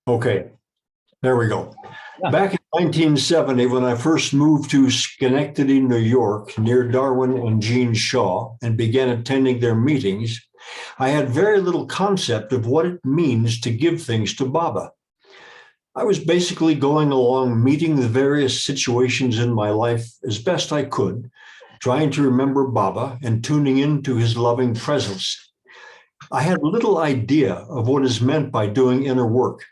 Okay, there we go. Yeah. Back in 1970, when I first moved to Schenectady, New York, near Darwin and Gene Shaw, and began attending their meetings, I had very little concept of what it means to give things to Baba. I was basically going along, meeting the various situations in my life as best I could, trying to remember Baba and tuning into his loving presence. I had little idea of what is meant by doing inner work,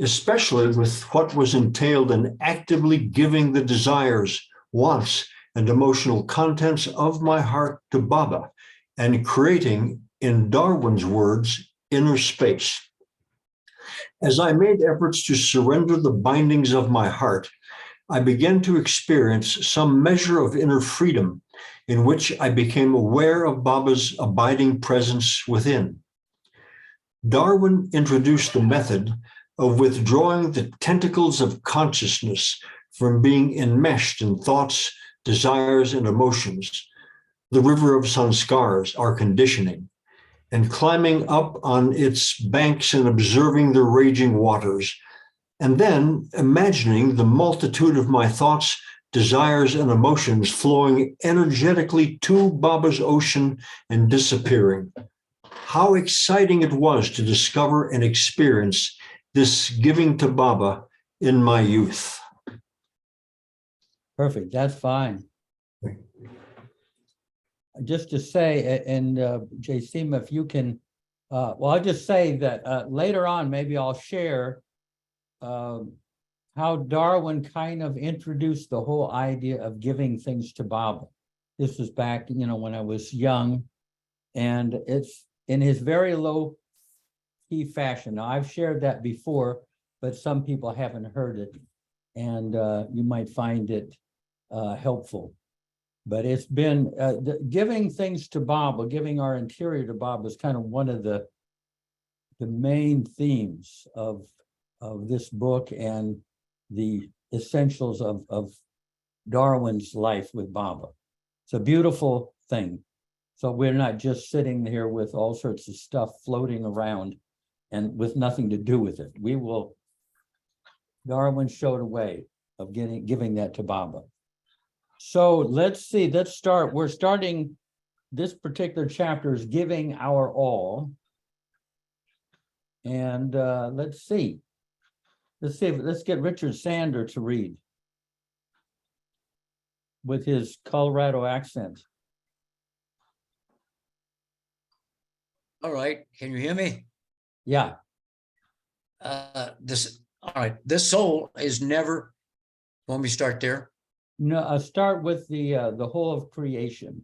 especially with what was entailed in actively giving the desires, wants, and emotional contents of my heart to Baba and creating, in Darwin's words, inner space. As I made efforts to surrender the bindings of my heart, I began to experience some measure of inner freedom in which I became aware of Baba's abiding presence within. Darwin introduced the method of withdrawing the tentacles of consciousness from being enmeshed in thoughts, desires, and emotions, the river of sanskars, our conditioning, and climbing up on its banks and observing the raging waters, and then imagining the multitude of my thoughts, desires, and emotions flowing energetically to Baba's ocean and disappearing. How exciting it was to discover and experience this giving to Baba in my youth. Perfect. That's fine. Just to say, and Jayseema, if you can, well, I'll just say that later on, maybe I'll share how Darwin kind of introduced the whole idea of giving things to Baba. This was back, when I was young, and it's in his very low key fashion. Now, I've shared that before, but some people haven't heard it, and you might find it helpful. But it's been giving things to Baba, giving our interior to Baba is kind of one of the main themes of this book and the essentials of Darwin's life with Baba. It's a beautiful thing. So we're not just sitting here with all sorts of stuff floating around and with nothing to do with it. Darwin showed a way of giving that to Baba. So let's see, let's start. We're starting, this particular chapter is giving our all. And let's see. Let's get Richard Sander to read with his Colorado accent. All right, can you hear me? Yeah. All right, the soul is never, want me to start there? No, start with the whole of creation.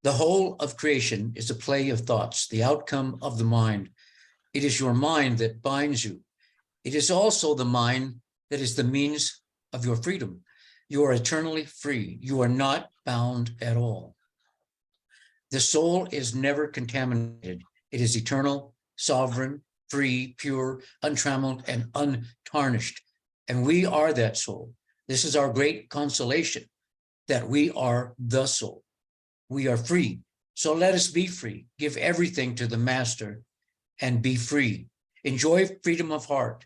The whole of creation is a play of thoughts, the outcome of the mind. It is your mind that binds you. It is also the mind that is the means of your freedom. You are eternally free. You are not bound at all. The soul is never contaminated. It is eternal, sovereign, free, pure, untrammeled, and untarnished. And we are that soul. This is our great consolation, that we are the soul. We are free. So let us be free. Give everything to the Master and be free. Enjoy freedom of heart,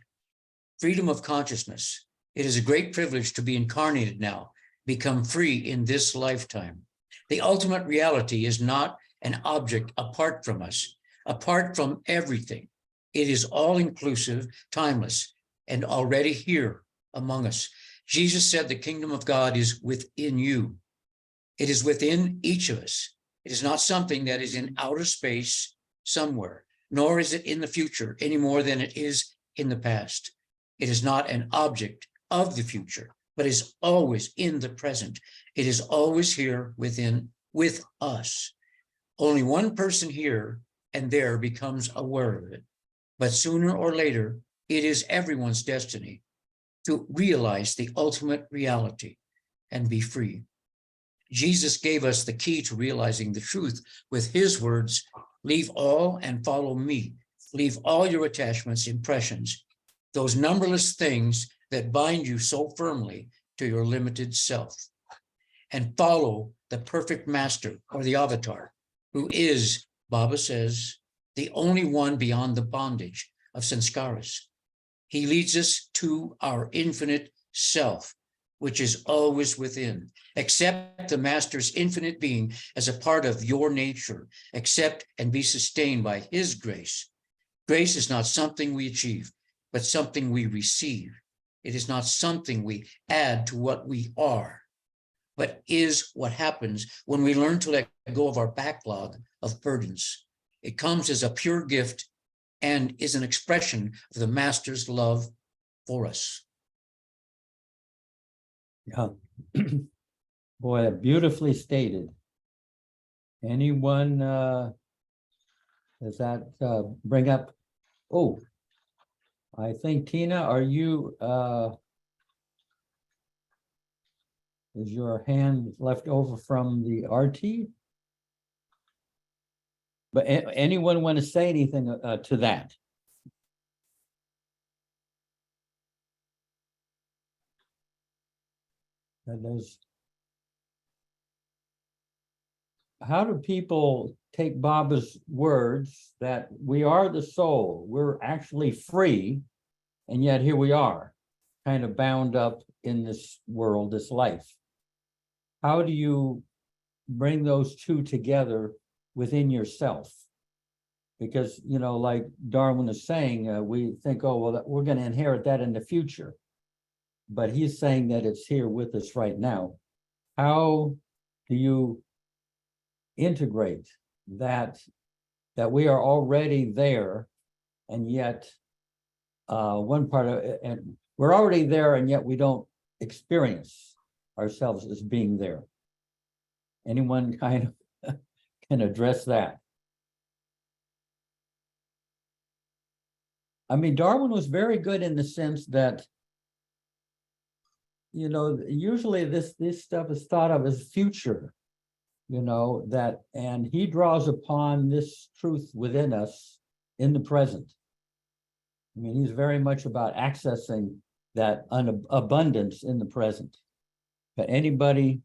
freedom of consciousness. It is a great privilege to be incarnated now, become free in this lifetime. The ultimate reality is not an object apart from us, apart from everything. It is all-inclusive, timeless, and already here among us. Jesus said the kingdom of God is within you. It is within each of us. It is not something that is in outer space somewhere, nor is it in the future any more than it is in the past. It is not an object of the future, but is always in the present. It is always here with us. Only one person here and there becomes aware of it. But sooner or later, it is everyone's destiny to realize the ultimate reality and be free. Jesus gave us the key to realizing the truth with his words, leave all and follow me. Leave all your attachments, impressions, those numberless things that bind you so firmly to your limited self, and follow the perfect master or the avatar, who is, Baba says, the only one beyond the bondage of sanskaras. He leads us to our infinite self, which is always within. Accept the Master's infinite being as a part of your nature. Accept and be sustained by his grace. Grace is not something we achieve, but something we receive. It is not something we add to what we are, but is what happens when we learn to let go of our backlog of burdens. It comes as a pure gift and is an expression of the Master's love for us. Yeah. Boy, beautifully stated. Anyone, does that bring up? Oh, I think Tina, are you, is your hand left over from the RT? But anyone want to say anything to that? How do people take Baba's words that we are the soul, we're actually free, and yet here we are, kind of bound up in this world, this life? How do you bring those two together within yourself? Because, you know, like Darwin is saying, we think, oh, well, we're going to inherit that in the future. But he's saying that it's here with us right now. How do you integrate that we are already there, and yet one part of it, and we're already there, and yet we don't experience ourselves as being there? Anyone kind of can address that? I mean, Darwin was very good in the sense that, you know, usually this stuff is thought of as future, you know, that, and he draws upon this truth within us in the present. I mean, he's very much about accessing that abundance in the present. But anybody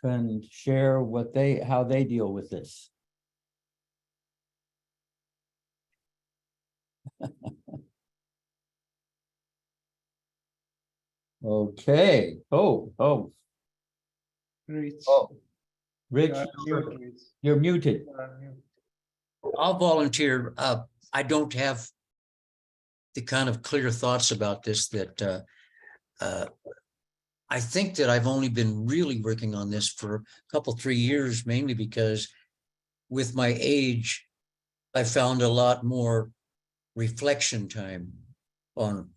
can share what how they deal with this. Okay. Oh. Rich. Oh, Rich, You are muted. you're muted. I'll volunteer. I don't have the kind of clear thoughts about this that I think that I've only been really working on this for a couple, 3 years, mainly because with my age, I found a lot more reflection time on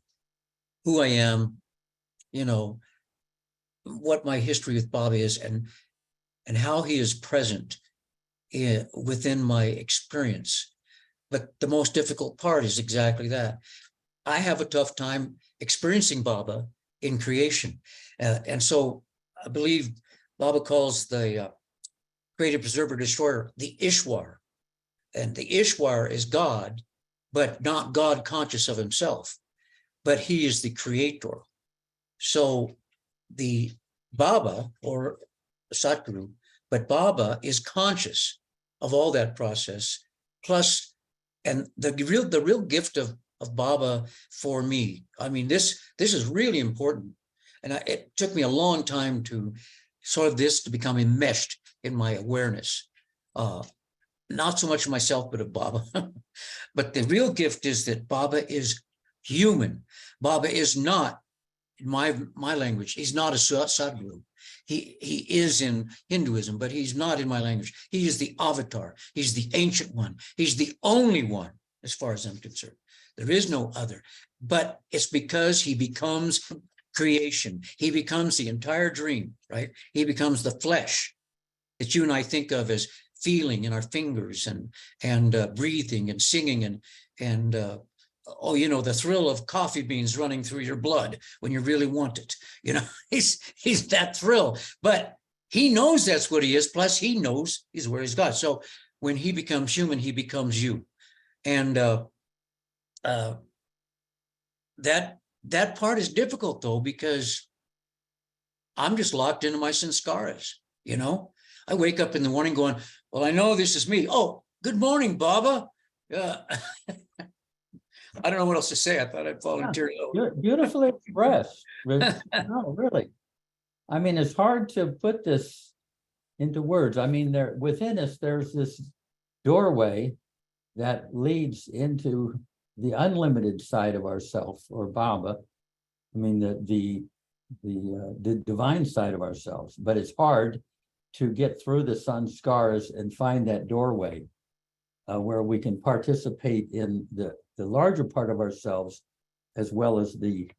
who I am, you know, what my history with Bob is, and how he is present within my experience. But the most difficult part is exactly that. I have a tough time experiencing Baba in creation. And so I believe Baba calls the creative preserver destroyer the Ishwar. And the Ishwar is God, but not God conscious of himself, but he is the creator. So the Baba, or Satguru, but Baba is conscious of all that process. Plus, and the real gift of Baba for me, I mean, this is really important. And it took me a long time to sort of this to become enmeshed in my awareness. Not so much of myself, but of Baba. But the real gift is that Baba is human. Baba is not, in my language, he's not a Sadguru. He is in Hinduism, but he's not in my language. He is the avatar. He's the ancient one. He's the only one, as far as I'm concerned. There is no other. But it's because he becomes creation. He becomes the entire dream, right? He becomes the flesh that you and I think of as feeling in our fingers and breathing and singing and oh, you know, the thrill of coffee beans running through your blood when you really want it. You know, he's that thrill, but he knows that's what he is. Plus he knows he's where he's God. So when he becomes human, he becomes you. And that part is difficult though, because I'm just locked into my sanskaras, you know. I wake up in the morning going, well, I know this is me. Oh, good morning, Baba. I don't know what else to say. I thought I'd volunteer. Beautifully expressed. No, really. I mean, it's hard to put this into words. I mean, there within us, there's this doorway that leads into the unlimited side of ourself, or Baba. I mean, the divine side of ourselves. But it's hard to get through the sanskaras and find that doorway where we can participate in the larger part of ourselves as well as the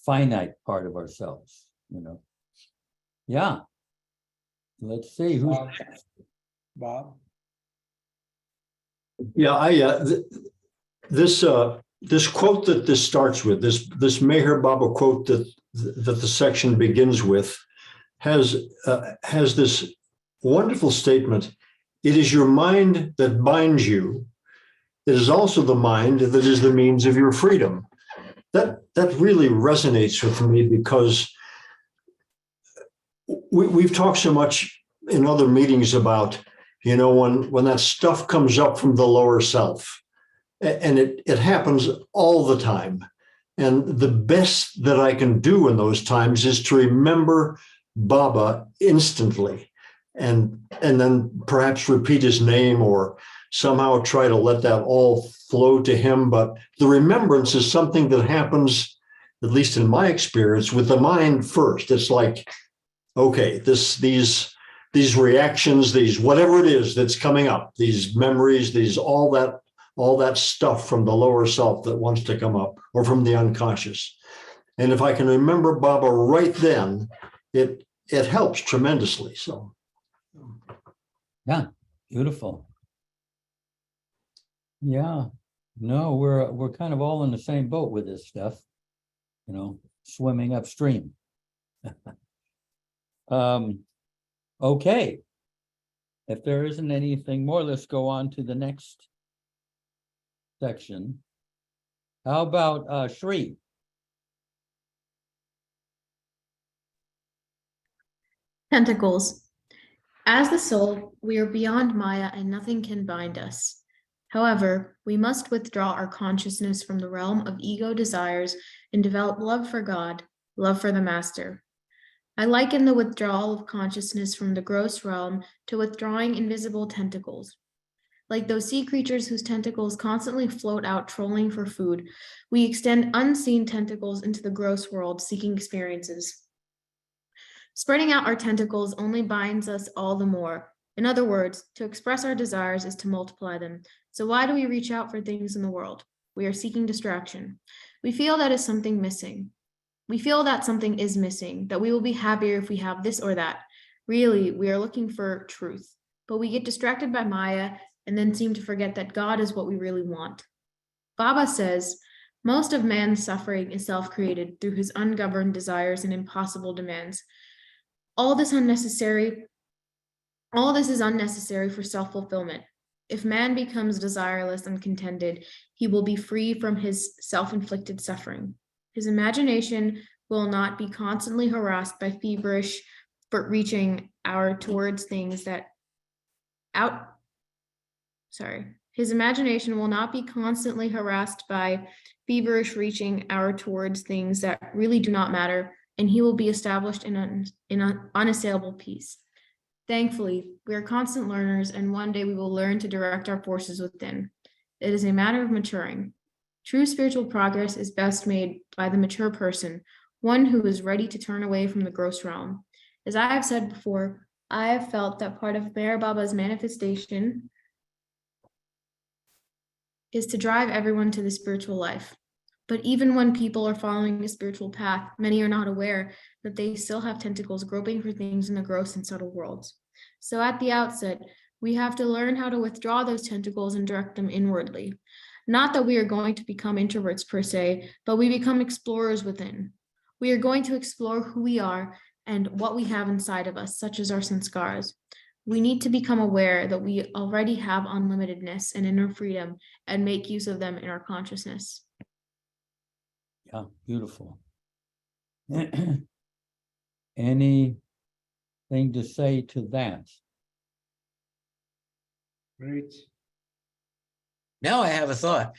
finite part of ourselves, you know. Yeah. Let's see who's Bob. Yeah, this quote that this starts with, this Meher Baba quote that the section begins with, has this wonderful statement. It is your mind that binds you. It is also the mind that is the means of your freedom. That really resonates with me, because we've talked so much in other meetings about, you know, when that stuff comes up from the lower self, and it happens all the time. And the best that I can do in those times is to remember Baba instantly, and then perhaps repeat his name or somehow try to let that all flow to him. But the remembrance is something that happens, at least in my experience, with the mind first. It's like, okay, these reactions, these whatever it is that's coming up, these memories, these all that stuff from the lower self that wants to come up, or from the unconscious. And if I can remember Baba right then, it helps tremendously. So yeah, beautiful. Yeah, no, we're kind of all in the same boat with this stuff, you know, swimming upstream. Okay. If there isn't anything more, let's go on to the next section. How about Shri? Tentacles. As the soul, we are beyond Maya and nothing can bind us. However, we must withdraw our consciousness from the realm of ego desires and develop love for God, love for the Master. I liken the withdrawal of consciousness from the gross realm to withdrawing invisible tentacles. Like those sea creatures whose tentacles constantly float out trolling for food, we extend unseen tentacles into the gross world seeking experiences. Spreading out our tentacles only binds us all the more. In other words, to express our desires is to multiply them. So why do we reach out for things in the world? We are seeking distraction. We feel that is something missing. We feel that something is missing, that we will be happier if we have this or that. Really, we are looking for truth. But we get distracted by Maya and then seem to forget that God is what we really want. Baba says, most of man's suffering is self-created through his ungoverned desires and impossible demands. All this is unnecessary for self-fulfillment. If man becomes desireless and contented, he will be free from his self-inflicted suffering. His imagination will not be constantly harassed by feverish reaching out towards things that His imagination will not be constantly harassed by feverish reaching out towards things that really do not matter, and he will be established in an unassailable peace. Thankfully, we are constant learners, and one day we will learn to direct our forces within. It is a matter of maturing. True spiritual progress is best made by the mature person, one who is ready to turn away from the gross realm. As I have said before, I have felt that part of Meher Baba's manifestation is to drive everyone to the spiritual life. But even when people are following a spiritual path, many are not aware that they still have tentacles groping for things in the gross and subtle worlds. So at the outset, we have to learn how to withdraw those tentacles and direct them inwardly. Not that we are going to become introverts per se, but we become explorers within. We are going to explore who we are and what we have inside of us, such as our sanskaras. We need to become aware that we already have unlimitedness and inner freedom and make use of them in our consciousness. Yeah, beautiful. Anything to say to that? Great. Now I have a thought.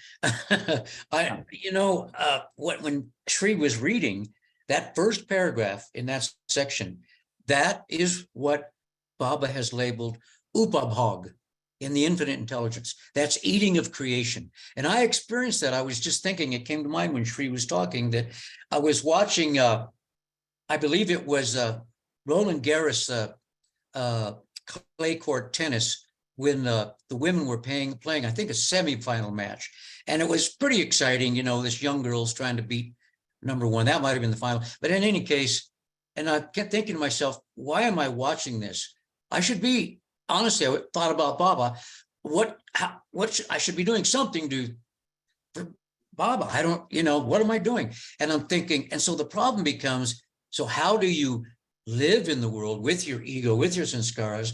When Sri was reading that first paragraph in that section, that is what Baba has labeled upabhog in the infinite intelligence. That's eating of creation. And I experienced that. I was just thinking, it came to mind when Sri was talking, that I was watching, I believe it was Roland Garros clay court tennis, when the women were playing, I think, a semifinal match. And it was pretty exciting, this young girl's trying to beat number one. That might have been the final. But in any case, and I kept thinking to myself, why am I watching this? I should be, honestly, I thought about Baba. I should be doing something for Baba. I don't, what am I doing? And I'm thinking, and so the problem becomes, so how do you live in the world with your ego, with your sanskaras?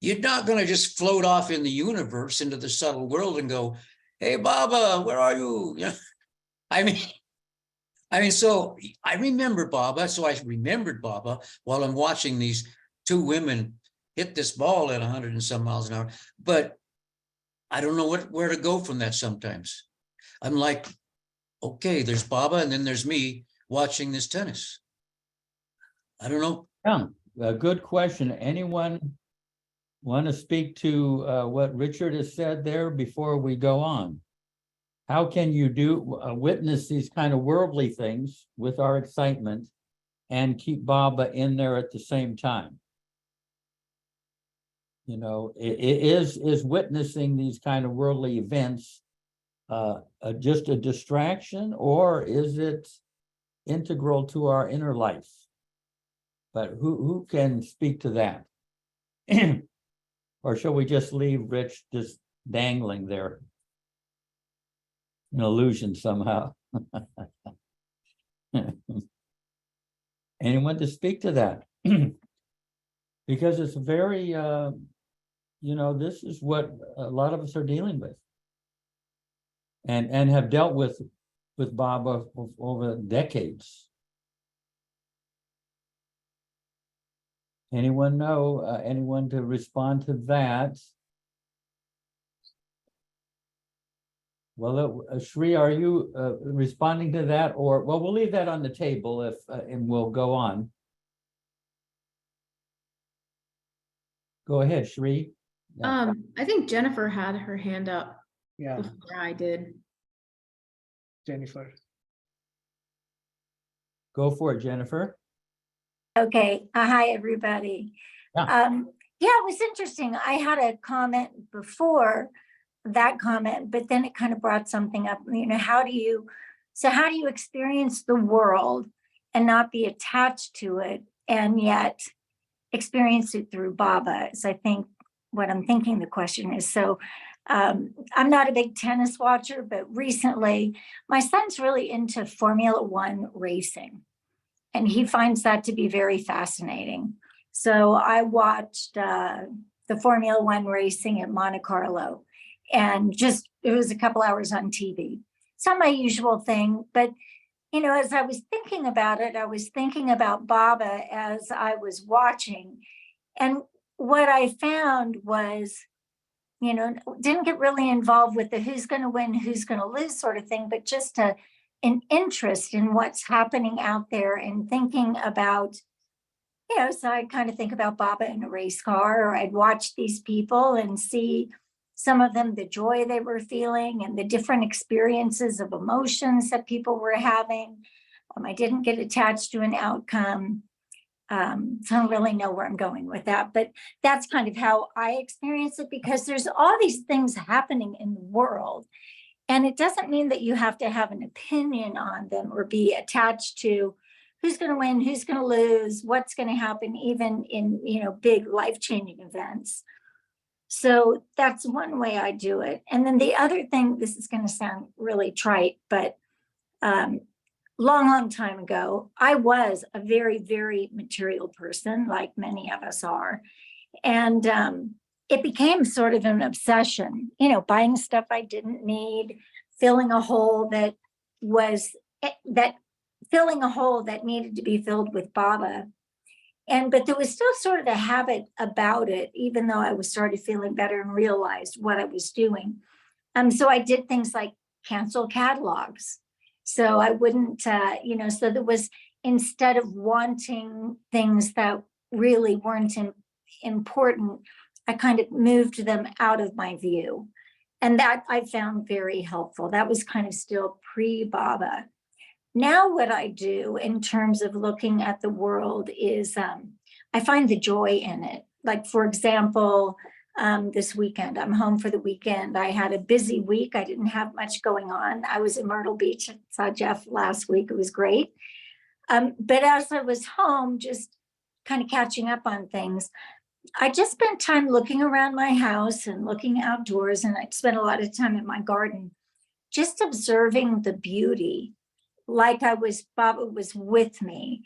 You're not going to just float off in the universe into the subtle world and go, hey, Baba, where are you? I mean, so I remember Baba. So I remembered Baba while I'm watching these two women hit this ball at 100 and some miles an hour. But I don't know where to go from that sometimes. I'm like, okay, there's Baba, and then there's me watching this tennis. I don't know. Yeah, a good question. Anyone want to speak to what Richard has said there before we go on? How can you witness these kind of worldly things with our excitement and keep Baba in there at the same time? Is witnessing these kind of worldly events just a distraction, or is it integral to our inner life? But who can speak to that? Or shall we just leave Rich just dangling there? An illusion somehow. Anyone to speak to that? Because it's very, this is what a lot of us are dealing with. And have dealt with Baba over decades. Anyone know, anyone to respond to that? Well, Sri, are you responding to that, or, well, we'll leave that on the table and we'll go on. Go ahead, Sri. Yeah. I think Jennifer had her hand up Yeah, before I did. Jennifer. Go for it, Jennifer. Okay, hi, everybody. Yeah. Yeah, it was interesting. I had a comment before that comment, but then it kind of brought something up, how do you experience the world and not be attached to it, and yet experience it through Baba? So I think what I'm thinking the question is, so I'm not a big tennis watcher, but recently my son's really into Formula One racing, and he finds that to be very fascinating. So I watched the Formula One racing at Monte Carlo, and it was a couple hours on TV. It's not my usual thing, but as I was thinking about it, I was thinking about Baba as I was watching. And what I found was, didn't get really involved with the who's going to win, who's going to lose sort of thing, but just an interest in what's happening out there, and thinking about, so I'd kind of think about Baba in a race car, or I'd watch these people and see some of them, the joy they were feeling and the different experiences of emotions that people were having. I didn't get attached to an outcome. So I don't really know where I'm going with that, but that's kind of how I experience it, because there's all these things happening in the world. And it doesn't mean that you have to have an opinion on them or be attached to who's going to win, who's going to lose, what's going to happen, even in, big life-changing events. So that's one way I do it. And then the other thing, this is going to sound really trite, but long time ago, I was a very, very material person, like many of us are. And it became sort of an obsession, buying stuff I didn't need, filling a hole that needed to be filled with Baba. But there was still sort of a habit about it, even though I was started feeling better and realized what I was doing. So I did things like cancel catalogs. So I wouldn't, so there was, instead of wanting things that really weren't important, I kind of moved them out of my view. And that I found very helpful. That was kind of still pre-Baba. Now what I do in terms of looking at the world is I find the joy in it. Like, for example, this weekend, I'm home for the weekend. I had a busy week. I didn't have much going on. I was in Myrtle Beach. I saw Jeff last week. It was great. But as I was home, just kind of catching up on things, I just spent time looking around my house and looking outdoors, and I spent a lot of time in my garden, just observing the beauty, like Baba was with me,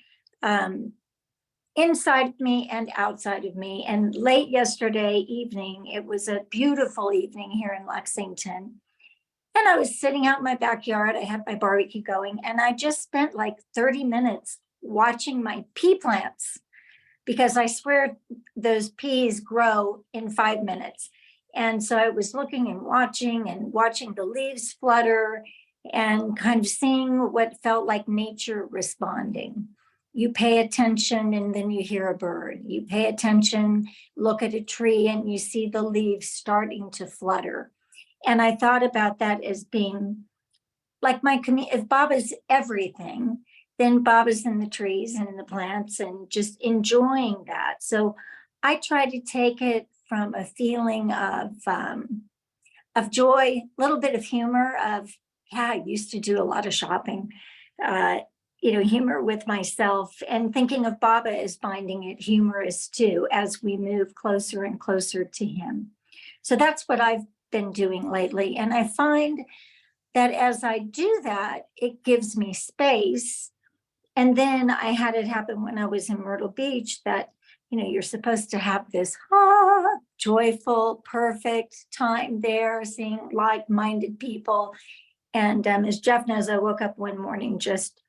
inside of me and outside of me. And late yesterday evening, it was a beautiful evening here in Lexington. And I was sitting out in my backyard. I had my barbecue going, and I just spent like 30 minutes watching my pea plants, because I swear those peas grow in 5 minutes. And so I was looking and watching the leaves flutter and kind of seeing what felt like nature responding. You pay attention and then you hear a bird. You pay attention, look at a tree, and you see the leaves starting to flutter. And I thought about that as being like my community. If Baba's everything, then Baba's in the trees and in the plants and just enjoying that. So I try to take it from a feeling of joy, a little bit of humor of, yeah, I used to do a lot of shopping, humor with myself, and thinking of Baba as finding it humorous too, as we move closer and closer to him. So that's what I've been doing lately. And I find that as I do that, it gives me space. And then I had it happen when I was in Myrtle Beach that, you're supposed to have this joyful, perfect time there, seeing like-minded people. And as Jeff knows, I woke up one morning just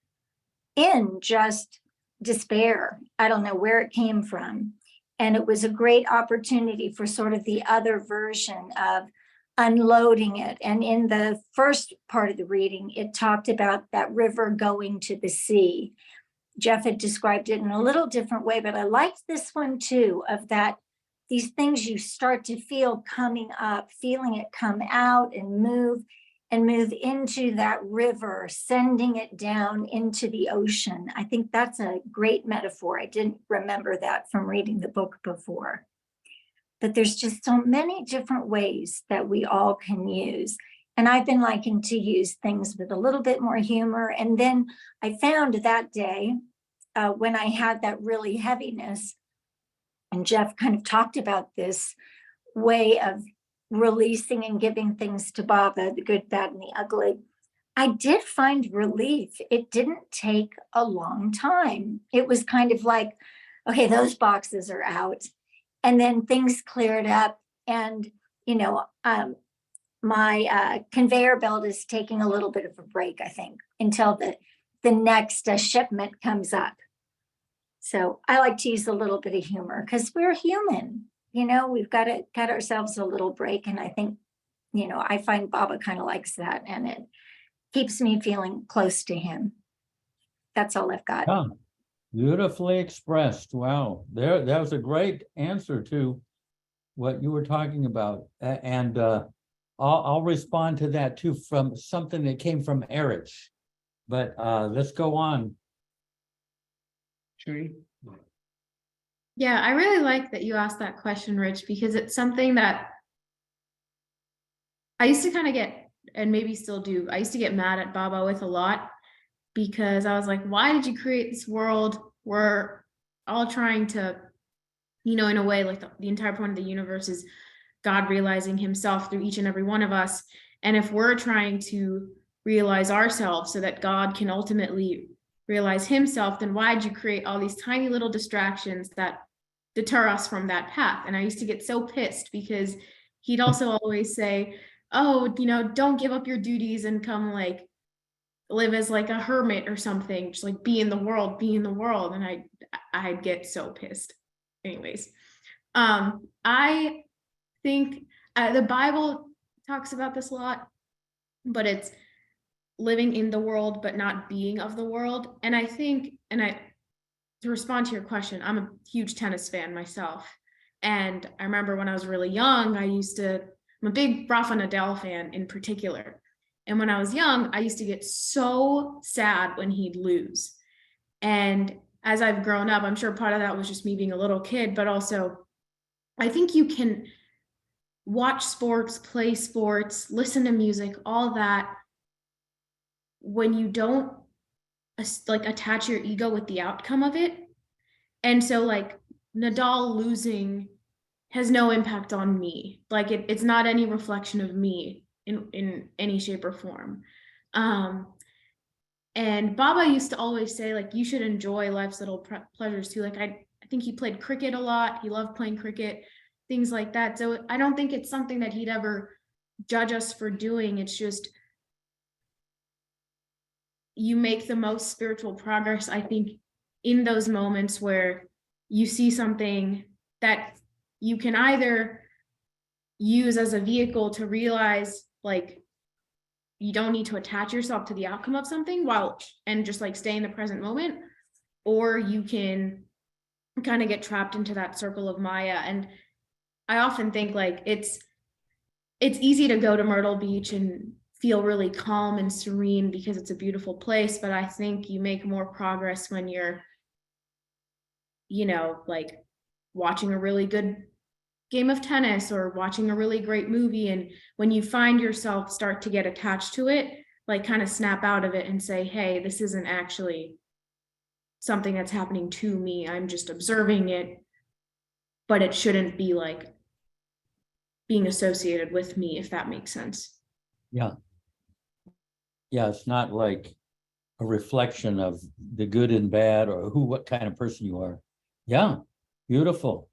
despair. I don't know where it came from. And it was a great opportunity for sort of the other version of unloading it. And in the first part of the reading, it talked about that river going to the sea. Jeff had described it in a little different way, but I liked this one too, of that these things you start to feel coming up, feeling it come out and move into that river, sending it down into the ocean. I think that's a great metaphor. I didn't remember that from reading the book before. But there's just so many different ways that we all can use. And I've been liking to use things with a little bit more humor. And then I found that day when I had that really heaviness, and Jeff kind of talked about this way of releasing and giving things to Baba, the good, bad, and the ugly. I did find relief. It didn't take a long time. It was kind of like, okay, those boxes are out. And then things cleared up. And, my conveyor belt is taking a little bit of a break, I think, until the next shipment comes up. So I like to use a little bit of humor because we're human. We've got to cut ourselves a little break. And I think, I find Baba kind of likes that, and it keeps me feeling close to him. That's all I've got. Yeah, beautifully expressed. Wow. That was a great answer to what you were talking about. And I'll respond to that too from something that came from Erich. But let's go on. Sherry? Yeah, I really like that you asked that question, Rich, because it's something that I used to kind of get, and maybe still do, I used to get mad at Baba with a lot, because I was like, why did you create this world? We're all trying to, in a way, like the entire point of the universe is God realizing himself through each and every one of us. And if we're trying to realize ourselves so that God can ultimately realize himself, then why'd you create all these tiny little distractions that deter us from that path? And I used to get so pissed because he'd also always say, oh, don't give up your duties and come live as like a hermit or something, just like be in the world. And I'd get so pissed. Anyways, I think the Bible talks about this a lot, but it's living in the world, but not being of the world. And I think, to respond to your question, I'm a huge tennis fan myself. And I remember when I was really young, I'm a big Rafa Nadal fan in particular. And when I was young, I used to get so sad when he'd lose. And as I've grown up, I'm sure part of that was just me being a little kid, but also I think you can watch sports, play sports, listen to music, all that, when you don't like attach your ego with the outcome of it. And so like Nadal losing has no impact on me. Like it's not any reflection of me in any shape or form. And Baba used to always say, like, you should enjoy life's little pleasures too. Like I think he played cricket a lot. He loved playing cricket, things like that. So I don't think it's something that he'd ever judge us for doing. It's just, you make the most spiritual progress, I think, in those moments where you see something that you can either use as a vehicle to realize, like, you don't need to attach yourself to the outcome of something and just like stay in the present moment, or you can kind of get trapped into that circle of Maya. And I often think like it's easy to go to Myrtle Beach and feel really calm and serene because it's a beautiful place, but I think you make more progress when you're, like watching a really good game of tennis or watching a really great movie. And when you find yourself start to get attached to it, like kind of snap out of it and say, hey, this isn't actually something that's happening to me. I'm just observing it, but it shouldn't be like being associated with me, if that makes sense. Yeah. Yeah, it's not like a reflection of the good and bad or what kind of person you are. Yeah, beautiful.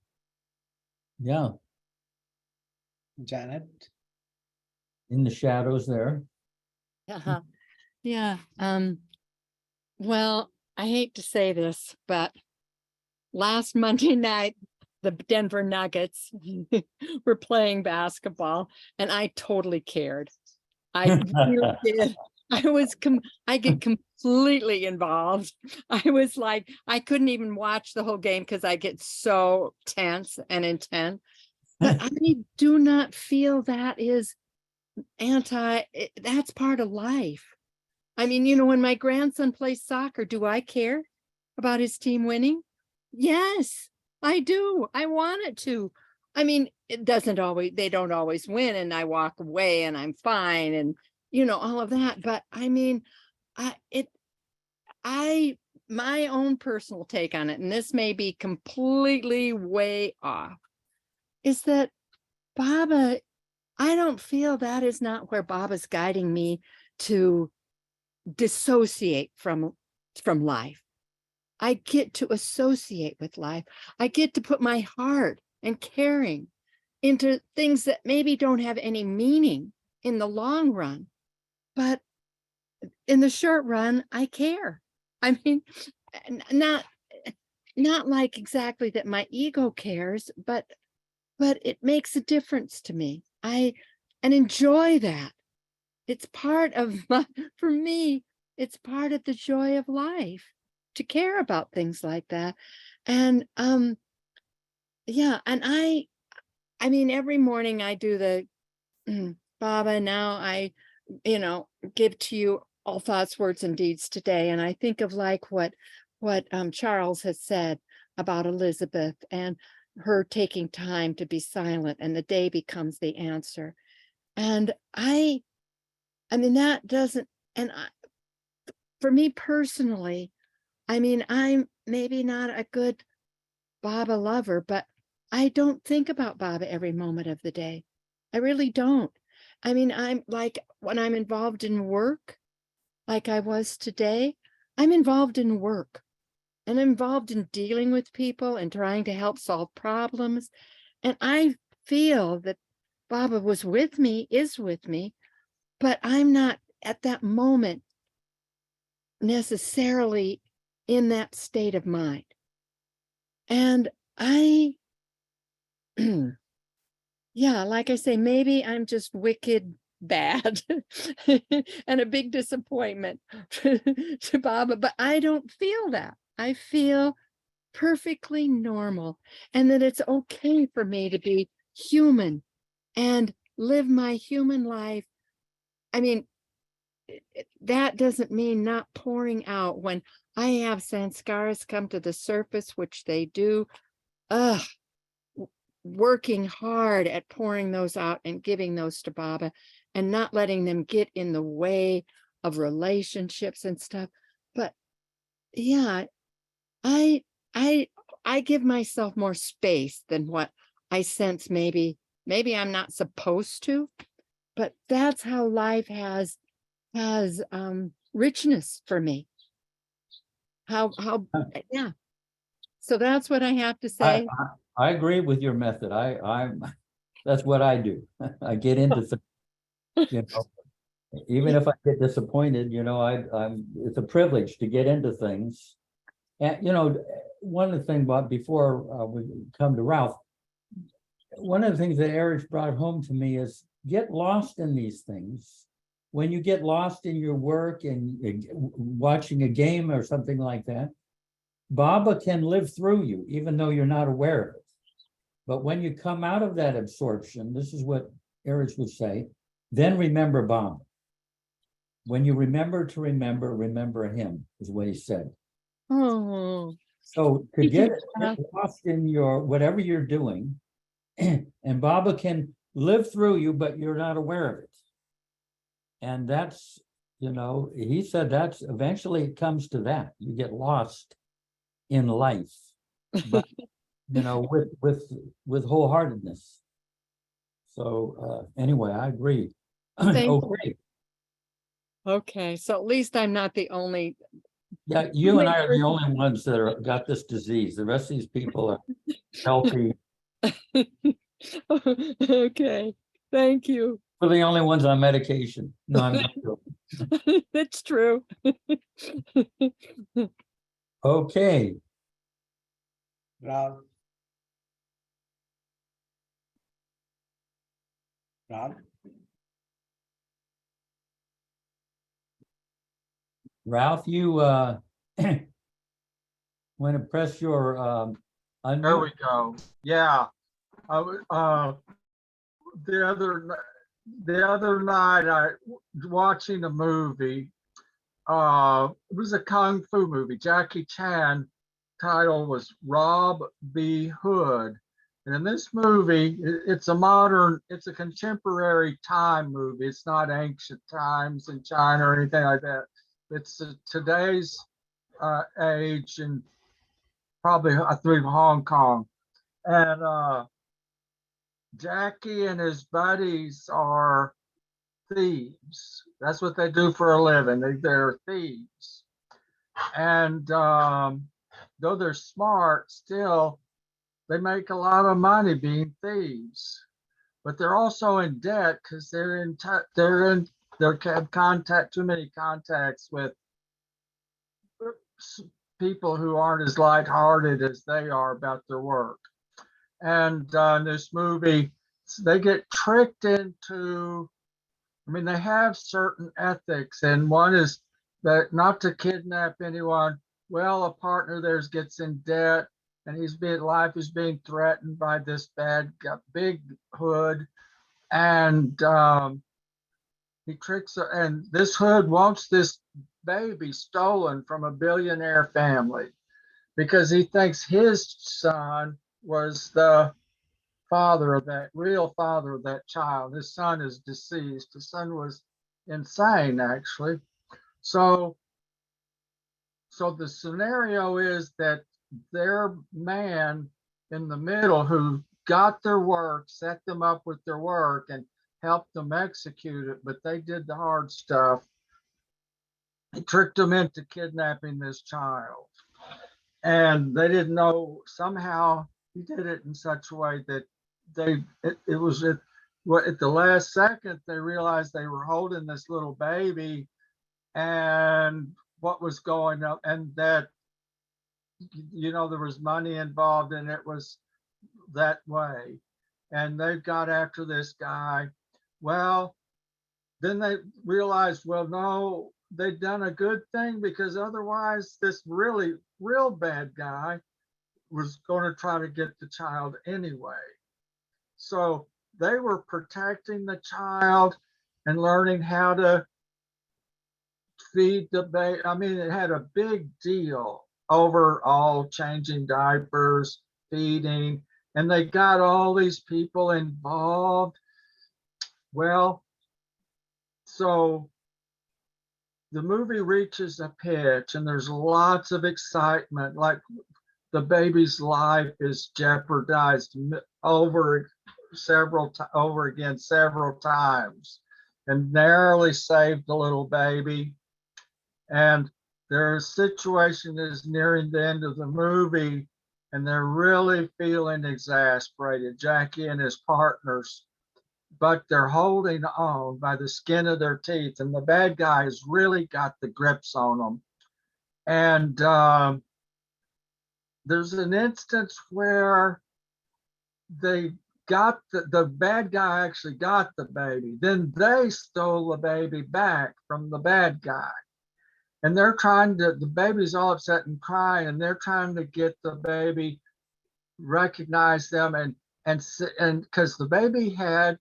Yeah, Janet. in the shadows there. Uh-huh. Yeah. Well, I hate to say this, but last Monday night, the Denver Nuggets were playing basketball, and I totally cared. I really did. I get completely involved. I was like, I couldn't even watch the whole game because I get so tense and intense. But I do not feel that is that's part of life. I mean, when my grandson plays soccer, do I care about his team winning? Yes, I do. I want it to. I mean, they don't always win, and I walk away and I'm fine and all of that. But I mean, my own personal take on it, and this may be completely way off, is that Baba, I don't feel that is not where Baba's guiding me to dissociate from life. I get to associate with life. I get to put my heart and caring into things that maybe don't have any meaning in the long run, but in the short run, I care. I mean, not like exactly that my ego cares, but it makes a difference to me. And enjoy that. It's part of for me, it's part of the joy of life to care about things like that. And yeah, and I mean, every morning I do the Baba, now I give to you all thoughts, words, and deeds today. And I think of like what Charles has said about Elizabeth and her taking time to be silent, and the day becomes the answer. And I mean, that doesn't, and for me personally, I mean, I'm maybe not a good Baba lover, but I don't think about Baba every moment of the day. I really don't. I mean, I'm like, when I'm involved in work, like I was today, I'm involved in work and involved in dealing with people and trying to help solve problems. And I feel that Baba is with me, but I'm not at that moment necessarily in that state of mind. And yeah, like I say, maybe I'm just wicked bad and a big disappointment to Baba, but I don't feel that. I feel perfectly normal, and that it's okay for me to be human and live my human life. I mean, that doesn't mean not pouring out when I have sanskaras come to the surface, which they do. Ugh, working hard at pouring those out and giving those to Baba and not letting them get in the way of relationships and stuff. But yeah, I give myself more space than what I sense maybe I'm not supposed to, but that's how life has richness for me. How yeah. So that's what I have to say. I agree with your method. That's what I do. I get into you know, even if I get disappointed, it's a privilege to get into things. And, one of the things about before we come to Ralph, one of the things that Erich brought home to me is get lost in these things. When you get lost in your work and watching a game or something like that, Baba can live through you, even though you're not aware of it. But when you come out of that absorption, this is what Erich would say, then remember Baba. When you remember to remember him, is what he said. Oh, So to get lost in your whatever you're doing, and Baba can live through you, but you're not aware of it. And that's, he said that's eventually it comes to that. You get lost in life, but with wholeheartedness. So anyway, I agree. Thank you. Okay. Okay, so at least I'm not the only. Yeah, you and I are the only ones that got this disease. The rest of these people are healthy. Okay, thank you. We're the only ones on medication. No, I'm not joking. That's true. Okay. Ralph. Ralph. Ralph, you want to press your unmute? There we go. Yeah. The other night I was watching a movie. It was a kung fu movie. Jackie Chan. Title was Rob B. Hood. And in this movie, it's a contemporary time movie. It's not ancient times in China or anything like that. It's today's age and probably I think Hong Kong. And Jackie and his buddies are thieves. That's what they do for a living. They're thieves. And though they're smart, still they make a lot of money being thieves. But they're also in debt because they have too many contacts with people who aren't as lighthearted as they are about their work. And in this movie, they get tricked into, they have certain ethics, and one is that not to kidnap anyone. Well, a partner of theirs gets in debt, and life is being threatened by this big hood, and he tricks her, and this hood wants this baby stolen from a billionaire family because he thinks his son was the real father of that child. His son is deceased. His son was insane, actually. So the scenario is that their man in the middle who got their work, set them up with their work and helped them execute it, but they did the hard stuff. He tricked them into kidnapping this child. And they didn't know, somehow he did it in such a way that it was at the last second, they realized they were holding this little baby and what was going on, and that, there was money involved, and it was that way. and they've got after this guy. Well, then they realized, well, no, they'd done a good thing, because otherwise this really real bad guy was going to try to get the child anyway. So they were protecting the child and learning how to feed the baby. I mean, it had a big deal overall, changing diapers, feeding, and they got all these people involved. Well, so the movie reaches a pitch and there's lots of excitement, like the baby's life is jeopardized over again several times, and narrowly saved the little baby. And their situation is nearing the end of the movie, and they're really feeling exasperated, Jackie and his partners, but they're holding on by the skin of their teeth, and the bad guy has really got the grips on them. And there's an instance where they got the bad guy actually got the baby. Then they stole the baby back from the bad guy. And they're trying to, the baby's all upset and crying, and they're trying to get the baby, recognize them, and because the baby had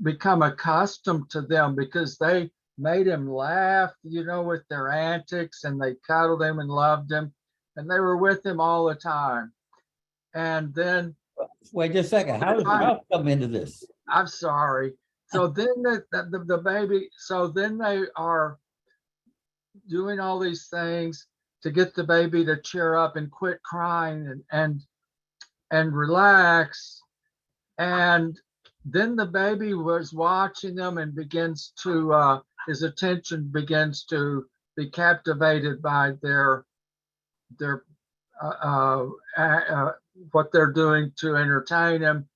become accustomed to them, because they made him laugh, with their antics, and they cuddled him and loved him, and they were with him all the time. And then, Wait just a second. How does Ralph come into this? I'm sorry. So then the baby, so then they are doing all these things to get the baby to cheer up and quit crying and relax. And then the baby was watching them and begins to, his attention begins to be captivated by their what they're doing to entertain him.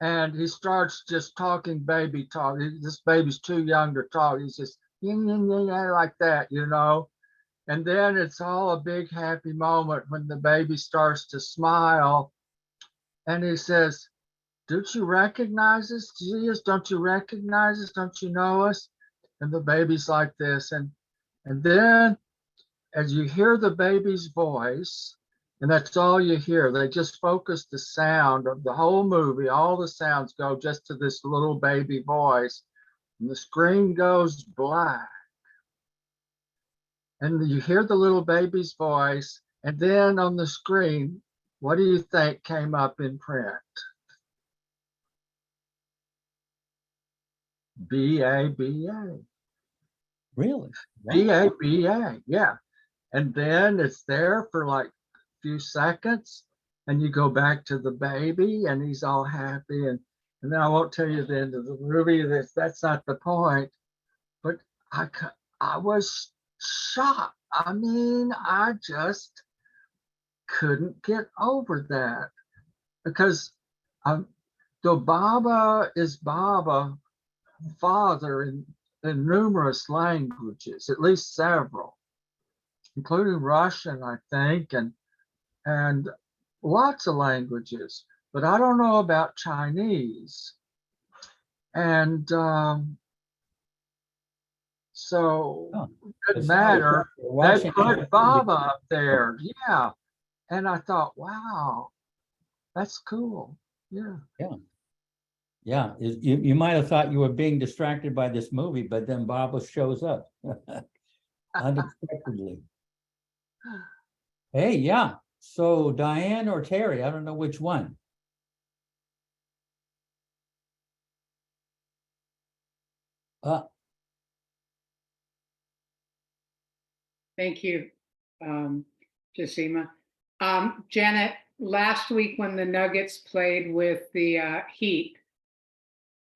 And he starts just talking baby talk. This baby's too young to talk. He's just like that, And then it's all a big happy moment when the baby starts to smile. And he says, "Don't you recognize us? Don't you recognize us? Don't you know us?" And the baby's like this. And then as you hear the baby's voice, and that's all you hear, they just focus the sound of the whole movie. All the sounds go just to this little baby voice. And the screen goes black. And you hear the little baby's voice. And then on the screen, what do you think came up in print? B-A-B-A. Really? Wow. B-A-B-A, yeah. And then it's there for like few seconds, and you go back to the baby and he's all happy, and then I won't tell you the end of the movie. That's not the point, but I was shocked. I mean, I just couldn't get over that, because though Baba is Baba, father in numerous languages, at least several, including Russian, I think, and lots of languages, but I don't know about Chinese. And so it didn't matter. They put Baba up there. Yeah. And I thought, wow, that's cool. Yeah. Yeah. Yeah. You might have thought you were being distracted by this movie, but then Baba shows up unexpectedly. Hey, yeah. So Diane or Terry, I don't know which one. Thank you, Josima. Janet, last week when the Nuggets played with the Heat,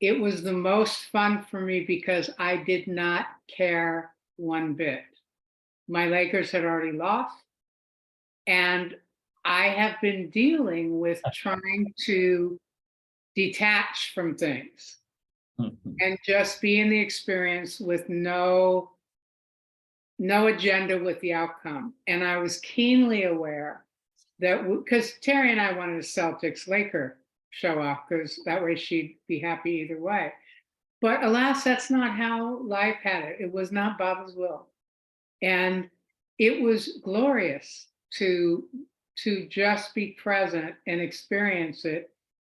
it was the most fun for me because I did not care one bit. My Lakers had already lost, and I have been dealing with trying to detach from things and just be in the experience with no agenda with the outcome. And I was keenly aware that, because Terry and I wanted a Celtics-Laker show off, because that way she'd be happy either way. But alas, that's not how life had it. It was not Baba's will. And it was glorious to just be present and experience it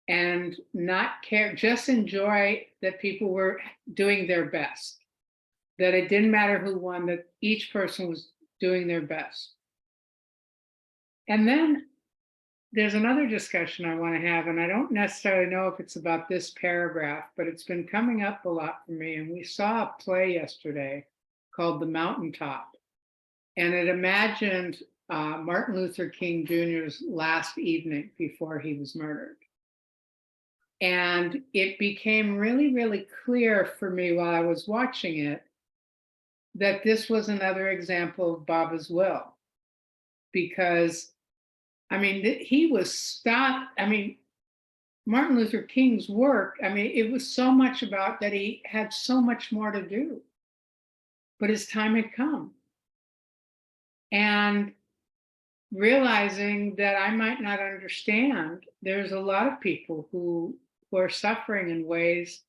and not care, just enjoy that people were doing their best, that it didn't matter who won, that each person was doing their best. And then there's another discussion I want to have, and I don't necessarily know if it's about this paragraph, but it's been coming up a lot for me. And we saw a play yesterday called The Mountaintop, and it imagined Martin Luther King Jr.'s last evening before he was murdered. And it became really, really clear for me while I was watching it that this was another example of Baba's will. Because, I mean, he was stopped. I mean, Martin Luther King's work, I mean, it was so much about that he had so much more to do. But his time had come. And realizing that I might not understand, there's a lot of people who are suffering in ways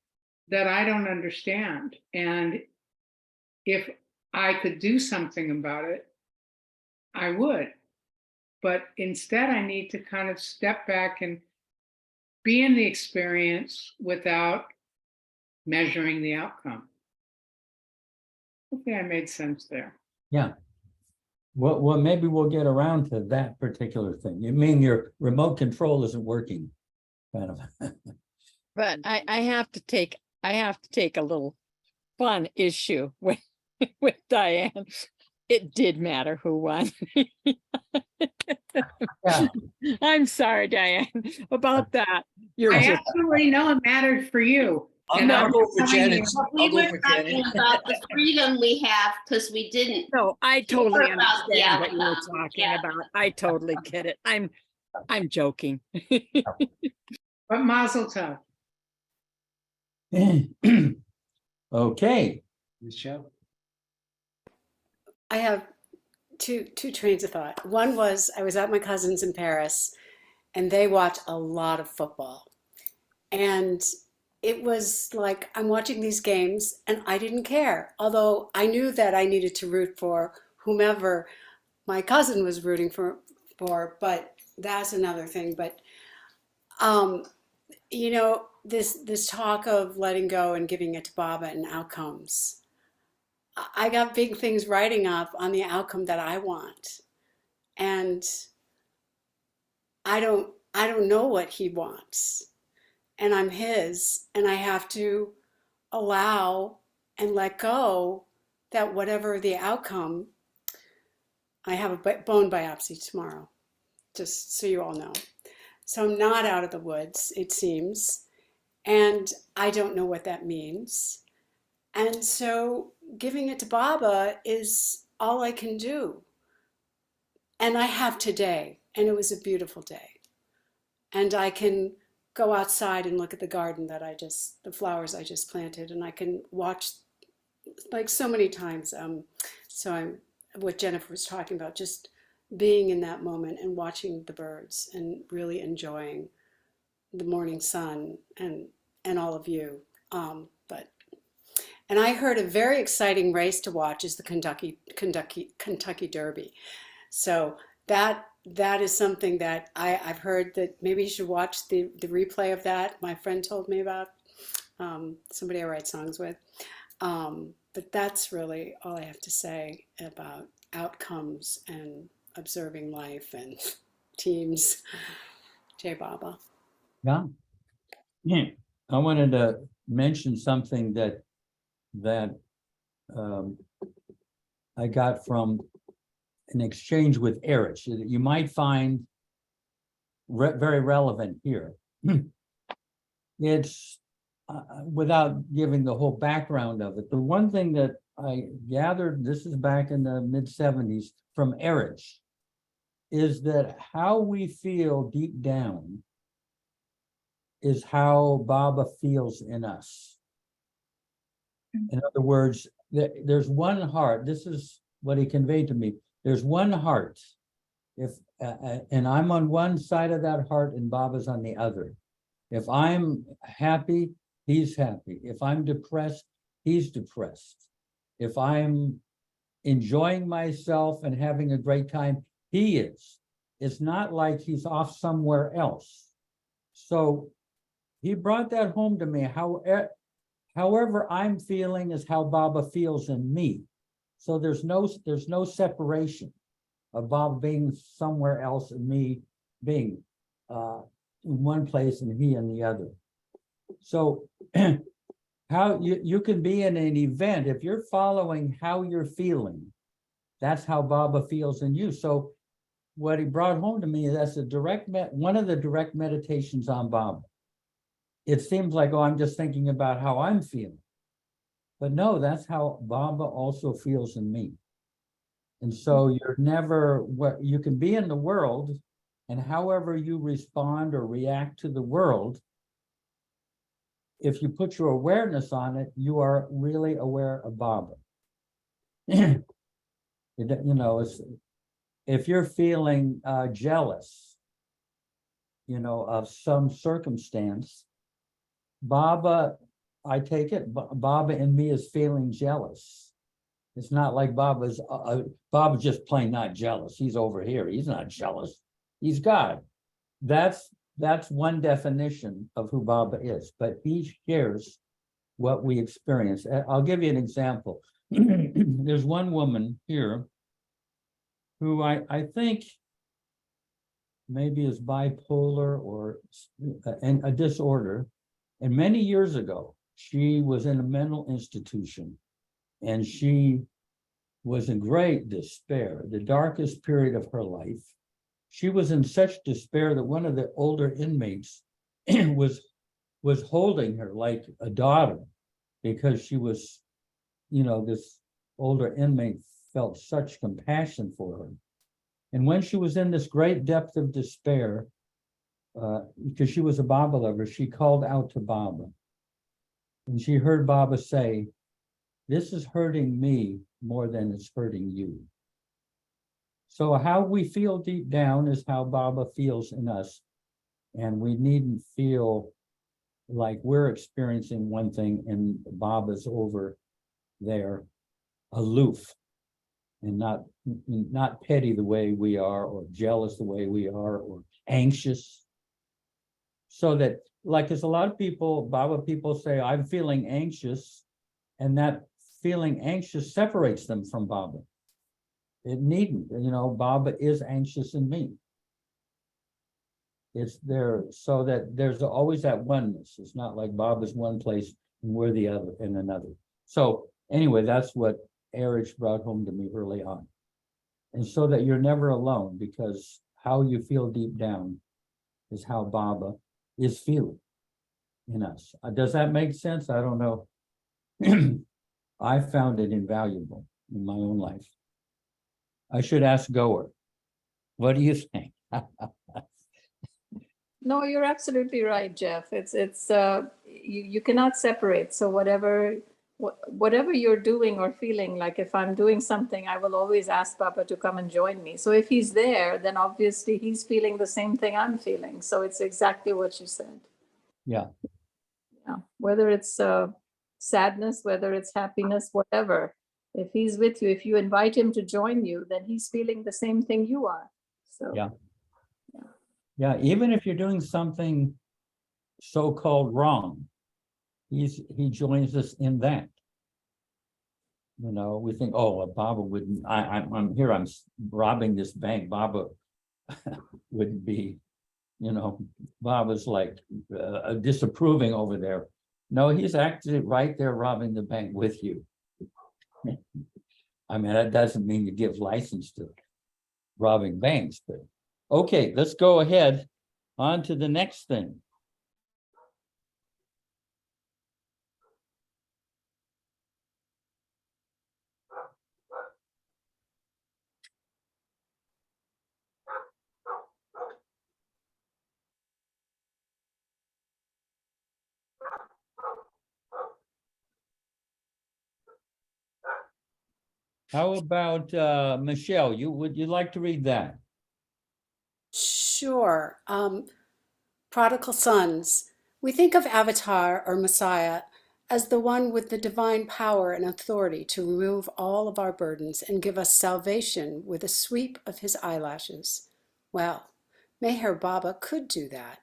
that I don't understand. And if I could do something about it, I would. But instead, I need to kind of step back and be in the experience without measuring the outcome. Hopefully I made sense there. Yeah. Well, maybe we'll get around to that particular thing. You mean your remote control isn't working, kind of. But I have to take a little fun issue with Diane. It did matter who won. Yeah. I'm sorry, Diane, about that. You're I just, absolutely know it mattered for you. And I'll go for Janet. We I'll go were for talking Janet. about the freedom we have because we didn't. no, I totally Sure about the understand what you were outcome, talking yeah. about. I totally get it. I'm joking. But Mazel Tov. Okay, Michelle? I have two trains of thought. One was I was at my cousin's in Paris, and they watch a lot of football. And it was like I'm watching these games and I didn't care. Although I knew that I needed to root for whomever my cousin was rooting for, but that's another thing. But you know, this talk of letting go and giving it to Baba and outcomes. I got big things writing up on the outcome that I want. And I don't know what he wants. And I'm his, and I have to allow and let go that whatever the outcome, I have a bone biopsy tomorrow, just so you all know. So I'm not out of the woods, it seems, and I don't know what that means. And so giving it to Baba is all I can do. And I have today, and it was a beautiful day. And I can go outside and look at the garden that the flowers I just planted, and I can watch like so many times. So I'm, what Jennifer was talking about, just being in that moment and watching the birds and really enjoying the morning sun and all of you. And I heard a very exciting race to watch is the Kentucky Derby. So that is something that I've heard that maybe you should watch the replay of that. My friend told me about, somebody I write songs with. But that's really all I have to say about outcomes and observing life and teams. Jai Baba. yeah. Yeah, I wanted to mention something that I got from an exchange with Erich that you might find very relevant here. It's without giving the whole background of it. The one thing that I gathered, this is back in the mid-70s from Erich, is that how we feel deep down is how Baba feels in us. In other words, there's one heart. This is what he conveyed to me. There's one heart. If and I'm on one side of that heart and Baba's on the other. If I'm happy, he's happy. If I'm depressed, he's depressed. If I'm enjoying myself and having a great time, he is. It's not like he's off somewhere else. So he brought that home to me. However I'm feeling is how Baba feels in me. So there's no separation of Baba being somewhere else and me being in one place and he in the other. So how you can be in an event, if you're following how you're feeling, that's how Baba feels in you. So what he brought home to me, that's one of the direct meditations on Baba. It seems like, oh, I'm just thinking about how I'm feeling. But no, that's how Baba also feels in me. And so you're never, you can be in the world, and however you respond or react to the world, if you put your awareness on it, you are really aware of Baba. You know, if you're feeling jealous, you know, of some circumstance, Baba, I take it, Baba in me is feeling jealous. It's not like Baba's just plain not jealous. He's over here. He's not jealous. He's God. That's one definition of who Baba is, but he shares what we experience. I'll give you an example. There's one woman here who I think maybe is bipolar or a disorder. And many years ago, she was in a mental institution and she was in great despair, the darkest period of her life. She was in such despair that one of the older inmates was holding her like a daughter because she was, you know, this older inmate felt such compassion for her. And when she was in this great depth of despair, because she was a Baba lover, she called out to Baba. And she heard Baba say, "This is hurting me more than it's hurting you." So how we feel deep down is how Baba feels in us. And we needn't feel like we're experiencing one thing and Baba's over there, aloof, and not petty the way we are, or jealous the way we are, or anxious. So that, like, there's a lot of people, Baba people say, I'm feeling anxious, and that feeling anxious separates them from Baba. It needn't, you know, Baba is anxious in me. It's there, so that there's always that oneness. It's not like Baba's one place and we're the other in another. So anyway, that's what Erich brought home to me early on. And so that you're never alone, because how you feel deep down is how Baba is feeling in us. Does that make sense? I don't know. I found it invaluable in my own life. I should ask Goer. What do you think? No, you're absolutely right, Jeff. You cannot separate. So whatever you're doing or feeling, like if I'm doing something, I will always ask Papa to come and join me. So if he's there, then obviously he's feeling the same thing I'm feeling. So it's exactly what you said. Yeah. Yeah. Whether it's sadness, whether it's happiness, whatever. If he's with you, if you invite him to join you, then he's feeling the same thing you are. So yeah. Yeah, even if you're doing something so-called wrong, he joins us in that. You know, we think, oh, Baba wouldn't. I'm here. I'm robbing this bank. Baba wouldn't be. You know, Baba's like disapproving over there. No, he's actually right there robbing the bank with you. I mean, that doesn't mean you give license to robbing banks, but okay, let's go ahead on to the next thing. How about Michelle? Would you like to read that? Sure. Prodigal sons. We think of Avatar or Messiah as the one with the divine power and authority to remove all of our burdens and give us salvation with a sweep of his eyelashes. Well, Meher Baba could do that,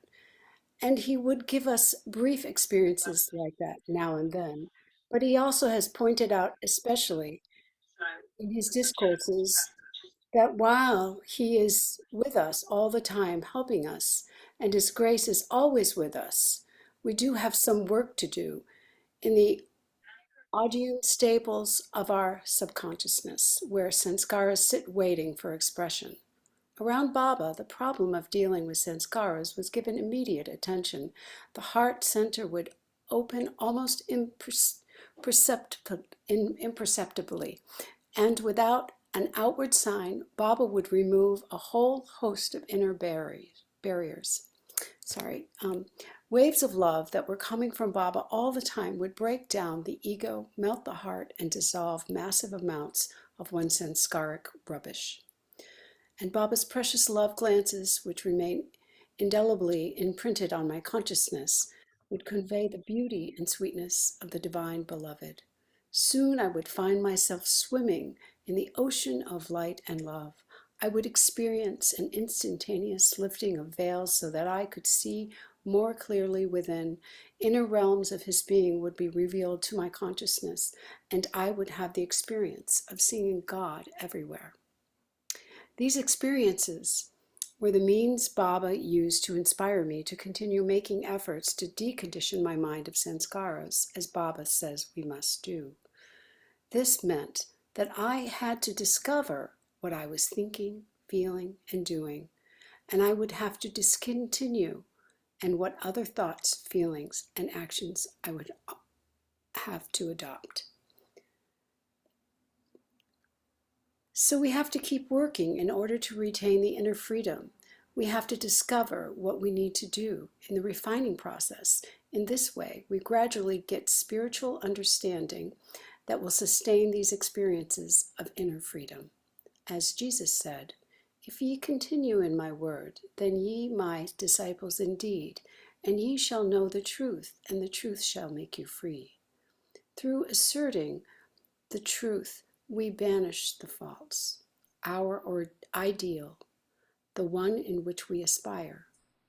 and he would give us brief experiences like that now and then. But he also has pointed out, especially in his discourses, that while he is with us all the time, helping us, and his grace is always with us, we do have some work to do in the audience stables of our subconsciousness, where sanskaras sit waiting for expression. Around Baba, the problem of dealing with sanskaras was given immediate attention. The heart center would open almost imperceptibly, and without an outward sign, Baba would remove a whole host of inner barriers. Waves of love that were coming from Baba all the time would break down the ego, melt the heart, and dissolve massive amounts of one's sanskaric rubbish. And Baba's precious love glances, which remain indelibly imprinted on my consciousness, would convey the beauty and sweetness of the divine beloved. Soon I would find myself swimming in the ocean of light and love. I would experience an instantaneous lifting of veils so that I could see more clearly within. Inner realms of his being would be revealed to my consciousness, and I would have the experience of seeing God everywhere. These experiences were the means Baba used to inspire me to continue making efforts to decondition my mind of sanskaras, as Baba says we must do. This meant that I had to discover what I was thinking, feeling, and doing, and I would have to discontinue and what other thoughts, feelings, and actions I would have to adopt. So we have to keep working in order to retain the inner freedom. We have to discover what we need to do in the refining process. In this way, we gradually get spiritual understanding that will sustain these experiences of inner freedom. As Jesus said, "If ye continue in my word, then ye my disciples indeed, and ye shall know the truth, and the truth shall make you free." Through asserting the truth, we banish the false. Our ideal, the one in which we aspire,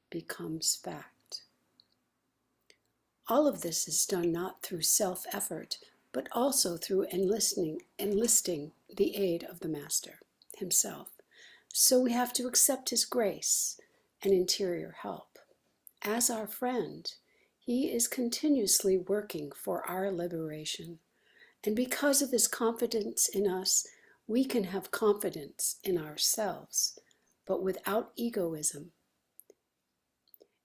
becomes fact. All of this is done not through self-effort, but also through enlisting the aid of the Master himself. So we have to accept his grace and interior help. As our friend, he is continuously working for our liberation. And because of his confidence in us, we can have confidence in ourselves, but without egoism.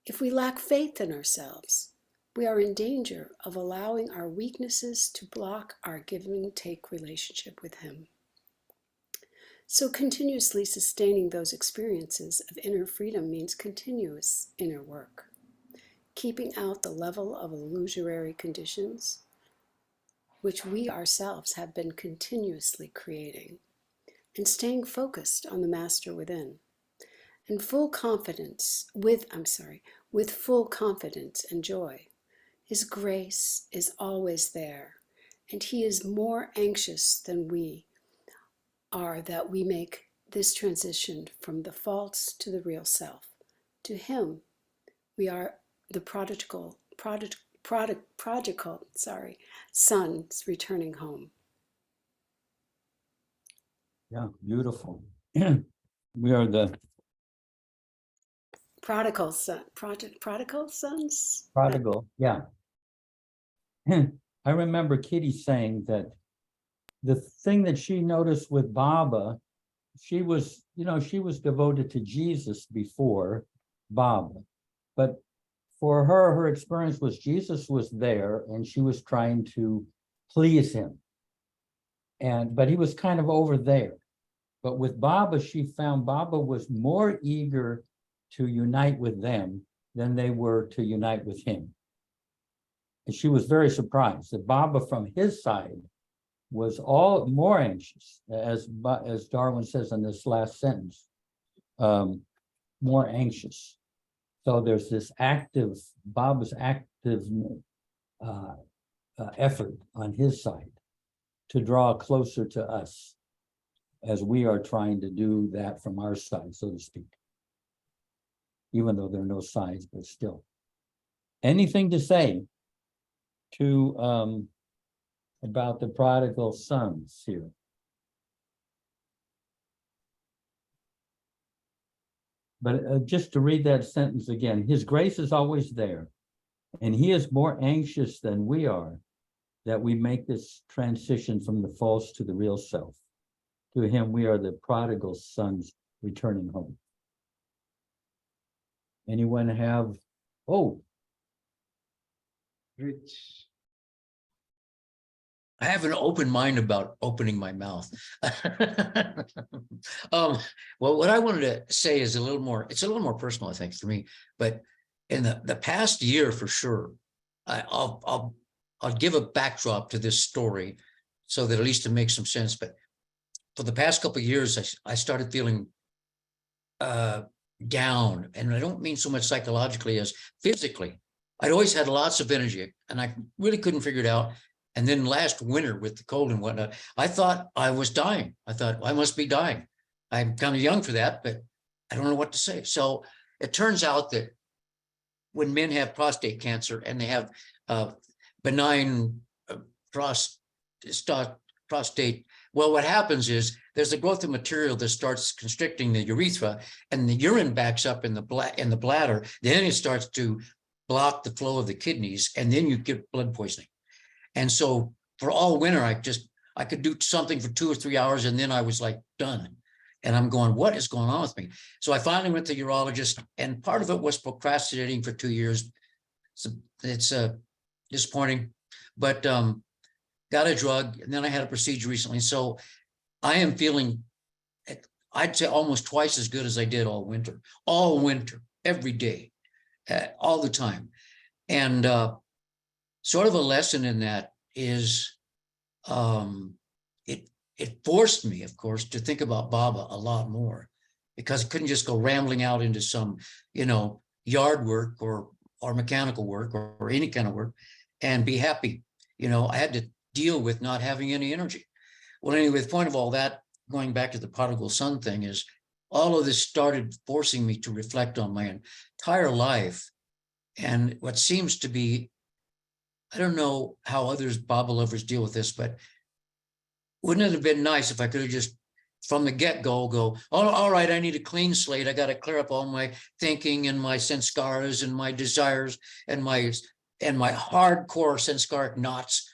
If we lack faith in ourselves, we are in danger of allowing our weaknesses to block our give-and-take relationship with him. So continuously sustaining those experiences of inner freedom means continuous inner work, keeping out the level of illusory conditions, which we ourselves have been continuously creating, and staying focused on the Master within, and with full confidence and joy. His grace is always there, and he is more anxious than we are that we make this transition from the false to the real self. To him, we are the prodigal sons returning home. Yeah, beautiful. We are the Prodigal sons? prodigal, yeah. I remember Kitty saying that the thing that she noticed with Baba, she was devoted to Jesus before Baba, but for her, her experience was Jesus was there and she was trying to please him. But he was kind of over there. But with Baba, she found Baba was more eager to unite with them than they were to unite with him. And she was very surprised that Baba from his side was all more anxious, as Darwin says in this last sentence. more anxious. So there's this Bob's active effort on his side to draw closer to us as we are trying to do that from our side, so to speak. Even though there are no sides, but still. Anything to say to about the prodigal sons here? But just to read that sentence again, his grace is always there, and he is more anxious than we are that we make this transition from the false to the real self. To him, we are the prodigal sons returning home. Anyone have, oh, Rich. I have an open mind about opening my mouth. Well, what I wanted to say is it's a little more personal, I think, for me. But in the past year, for sure, I'll give a backdrop to this story so that at least it makes some sense. But for the past couple of years, I started feeling down, and I don't mean so much psychologically as physically. I'd always had lots of energy, and I really couldn't figure it out. And then last winter with the cold and whatnot, I thought I was dying. I thought, I must be dying. I'm kind of young for that, but I don't know what to say. So it turns out that when men have prostate cancer and they have benign prostate, well, what happens is there's a growth of material that starts constricting the urethra, and the urine backs up in the bladder. Then it starts to block the flow of the kidneys, and then you get blood poisoning. And so for all winter, I could do something for 2 or 3 hours, and then I was like done. And I'm going, what is going on with me? So I finally went to the urologist, and part of it was procrastinating for 2 years. So it's disappointing, but got a drug, and then I had a procedure recently. So I am feeling, I'd say, almost twice as good as I did all winter, every day, all the time. And sort of a lesson in that is it forced me, of course, to think about Baba a lot more, because I couldn't just go rambling out into some, yard work or mechanical work or any kind of work and be happy. I had to deal with not having any energy. Well, anyway, the point of all that, going back to the prodigal son thing, is all of this started forcing me to reflect on my entire life and what seems to be, I don't know how others Baba lovers deal with this, but wouldn't it have been nice if I could have just from the get-go go, oh, all right, I need a clean slate. I got to clear up all my thinking and my sanskaras and my desires and my hardcore sanskaric knots,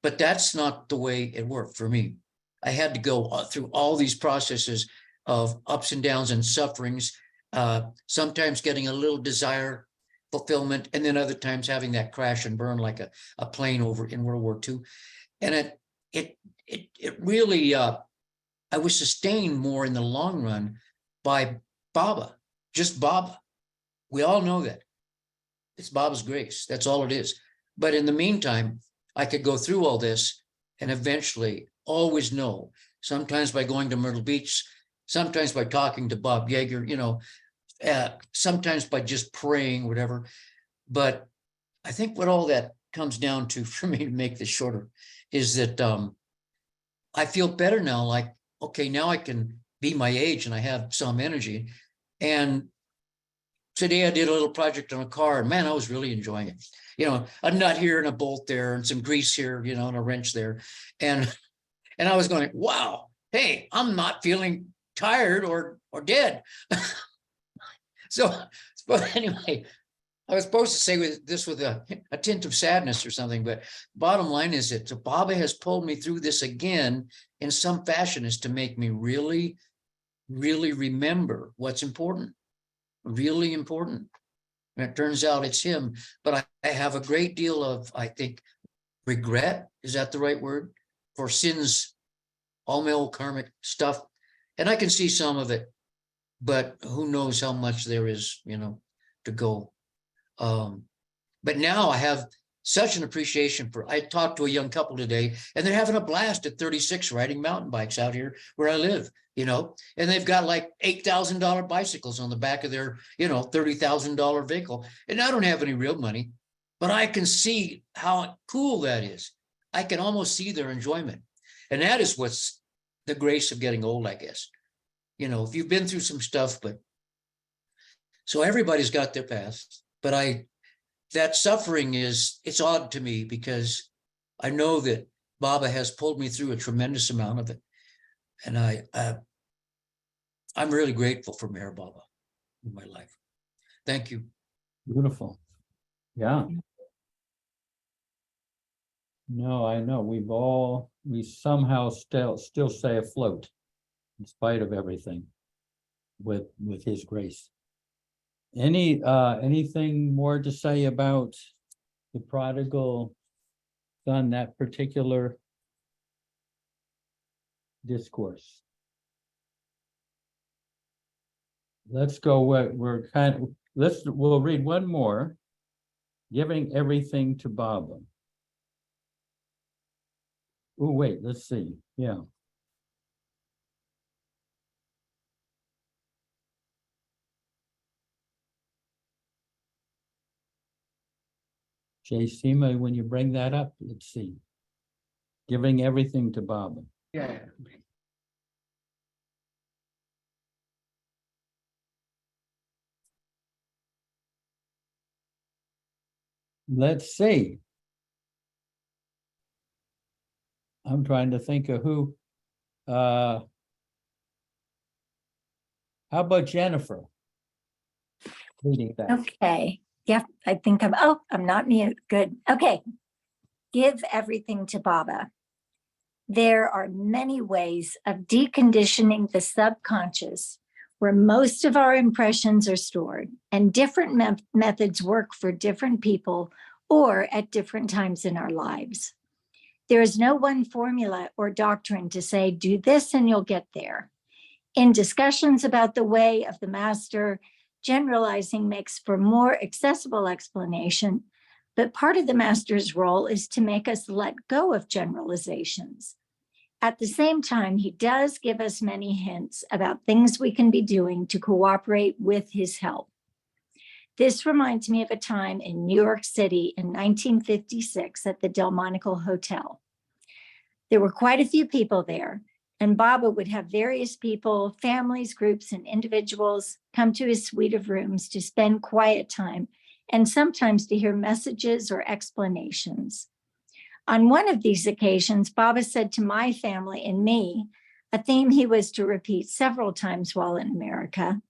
but that's not the way it worked for me. I had to go through all these processes of ups and downs and sufferings, sometimes getting a little desire fulfillment, and then other times having that crash and burn like a plane over in World War II. And it really, I was sustained more in the long run by Baba, just Baba. We all know that. It's Baba's grace. That's all it is. But in the meantime, I could go through all this and eventually always know, sometimes by going to Myrtle Beach, sometimes by talking to Bob Yeager, sometimes by just praying, whatever. But I think what all that comes down to, for me to make this shorter, is that I feel better now. Like, okay, now I can be my age and I have some energy. And today I did a little project on a car, and man, I was really enjoying it. A nut here and a bolt there and some grease here, and a wrench there. And I was going, wow, hey, I'm not feeling tired or dead. So anyway, I was supposed to say this with a tint of sadness or something, but bottom line is that Baba has pulled me through this again in some fashion, is to make me really, really remember what's important, really important. And it turns out it's him, but I have a great deal of, I think, regret, is that the right word, for sins, all my old karmic stuff. And I can see some of it, but who knows how much there is, to go. But now I have such an appreciation for, I talked to a young couple today and they're having a blast at 36 riding mountain bikes out here where I live, and they've got like $8,000 bicycles on the back of their, $30,000 vehicle. And I don't have any real money, but I can see how cool that is. I can almost see their enjoyment. And that is what's the grace of getting old, I guess. If you've been through some stuff, but so everybody's got their past, but that suffering it's odd to me because I know that Baba has pulled me through a tremendous amount of it. And I'm really grateful for Meher Baba in my life. Thank you. Beautiful. Yeah. No, I know. We somehow still stay afloat in spite of everything with his grace. Anything more to say about the prodigal son, that particular discourse? Let's go, we'll read one more, giving everything to Baba. Oh, wait, let's see. Yeah. Jay Sema, when you bring that up, let's see. Giving everything to Baba. Yeah. Let's see. I'm trying to think of who. How about Jennifer? Reading that. Okay. Yeah, I think I'm not mute. Good. Okay. Give everything to Baba. There are many ways of deconditioning the subconscious where most of our impressions are stored, and different methods work for different people or at different times in our lives. There is no one formula or doctrine to say, do this and you'll get there. In discussions about the way of the master, generalizing makes for more accessible explanation, but part of the master's role is to make us let go of generalizations. At the same time, he does give us many hints about things we can be doing to cooperate with his help. This reminds me of a time in New York City in 1956 at the Delmonico Hotel. There were quite a few people there, and Baba would have various people, families, groups, and individuals come to his suite of rooms to spend quiet time and sometimes to hear messages or explanations. On one of these occasions, Baba said to my family and me, a theme he was to repeat several times while in America,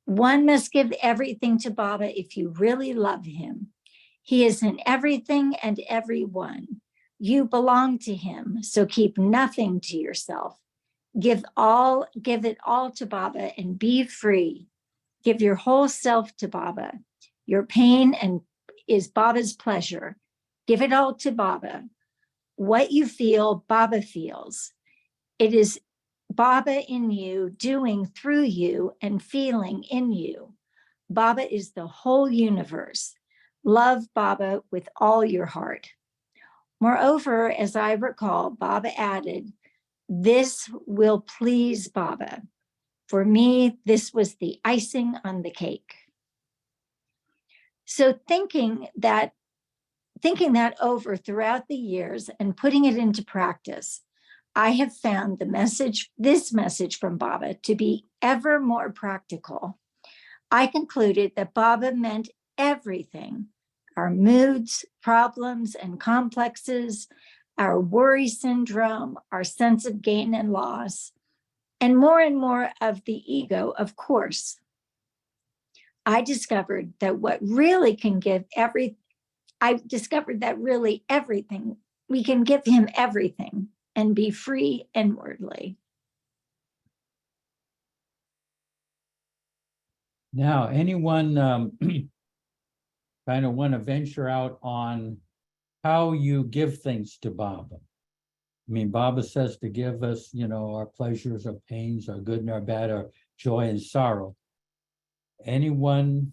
one must give everything to Baba if you really love him. He is in everything and everyone. You belong to him, so keep nothing to yourself. Give it all to Baba and be free. Give your whole self to Baba. Your pain is Baba's pleasure. Give it all to Baba. What you feel, Baba feels. It is Baba in you, doing through you and feeling in you. Baba is the whole universe. Love Baba with all your heart. Moreover, as I recall, Baba added, this will please Baba. For me, this was the icing on the cake. So thinking that over throughout the years and putting it into practice, I have found this message from Baba to be ever more practical. I concluded that Baba meant everything, our moods, problems, and complexes, our worry syndrome, our sense of gain and loss, and more of the ego, of course. I discovered that really everything, we can give him everything and be free inwardly. Now, anyone kind of want to venture out on how you give things to Baba? I mean, Baba says to give us, our pleasures, our pains, our good and our bad, our joy and sorrow. Anyone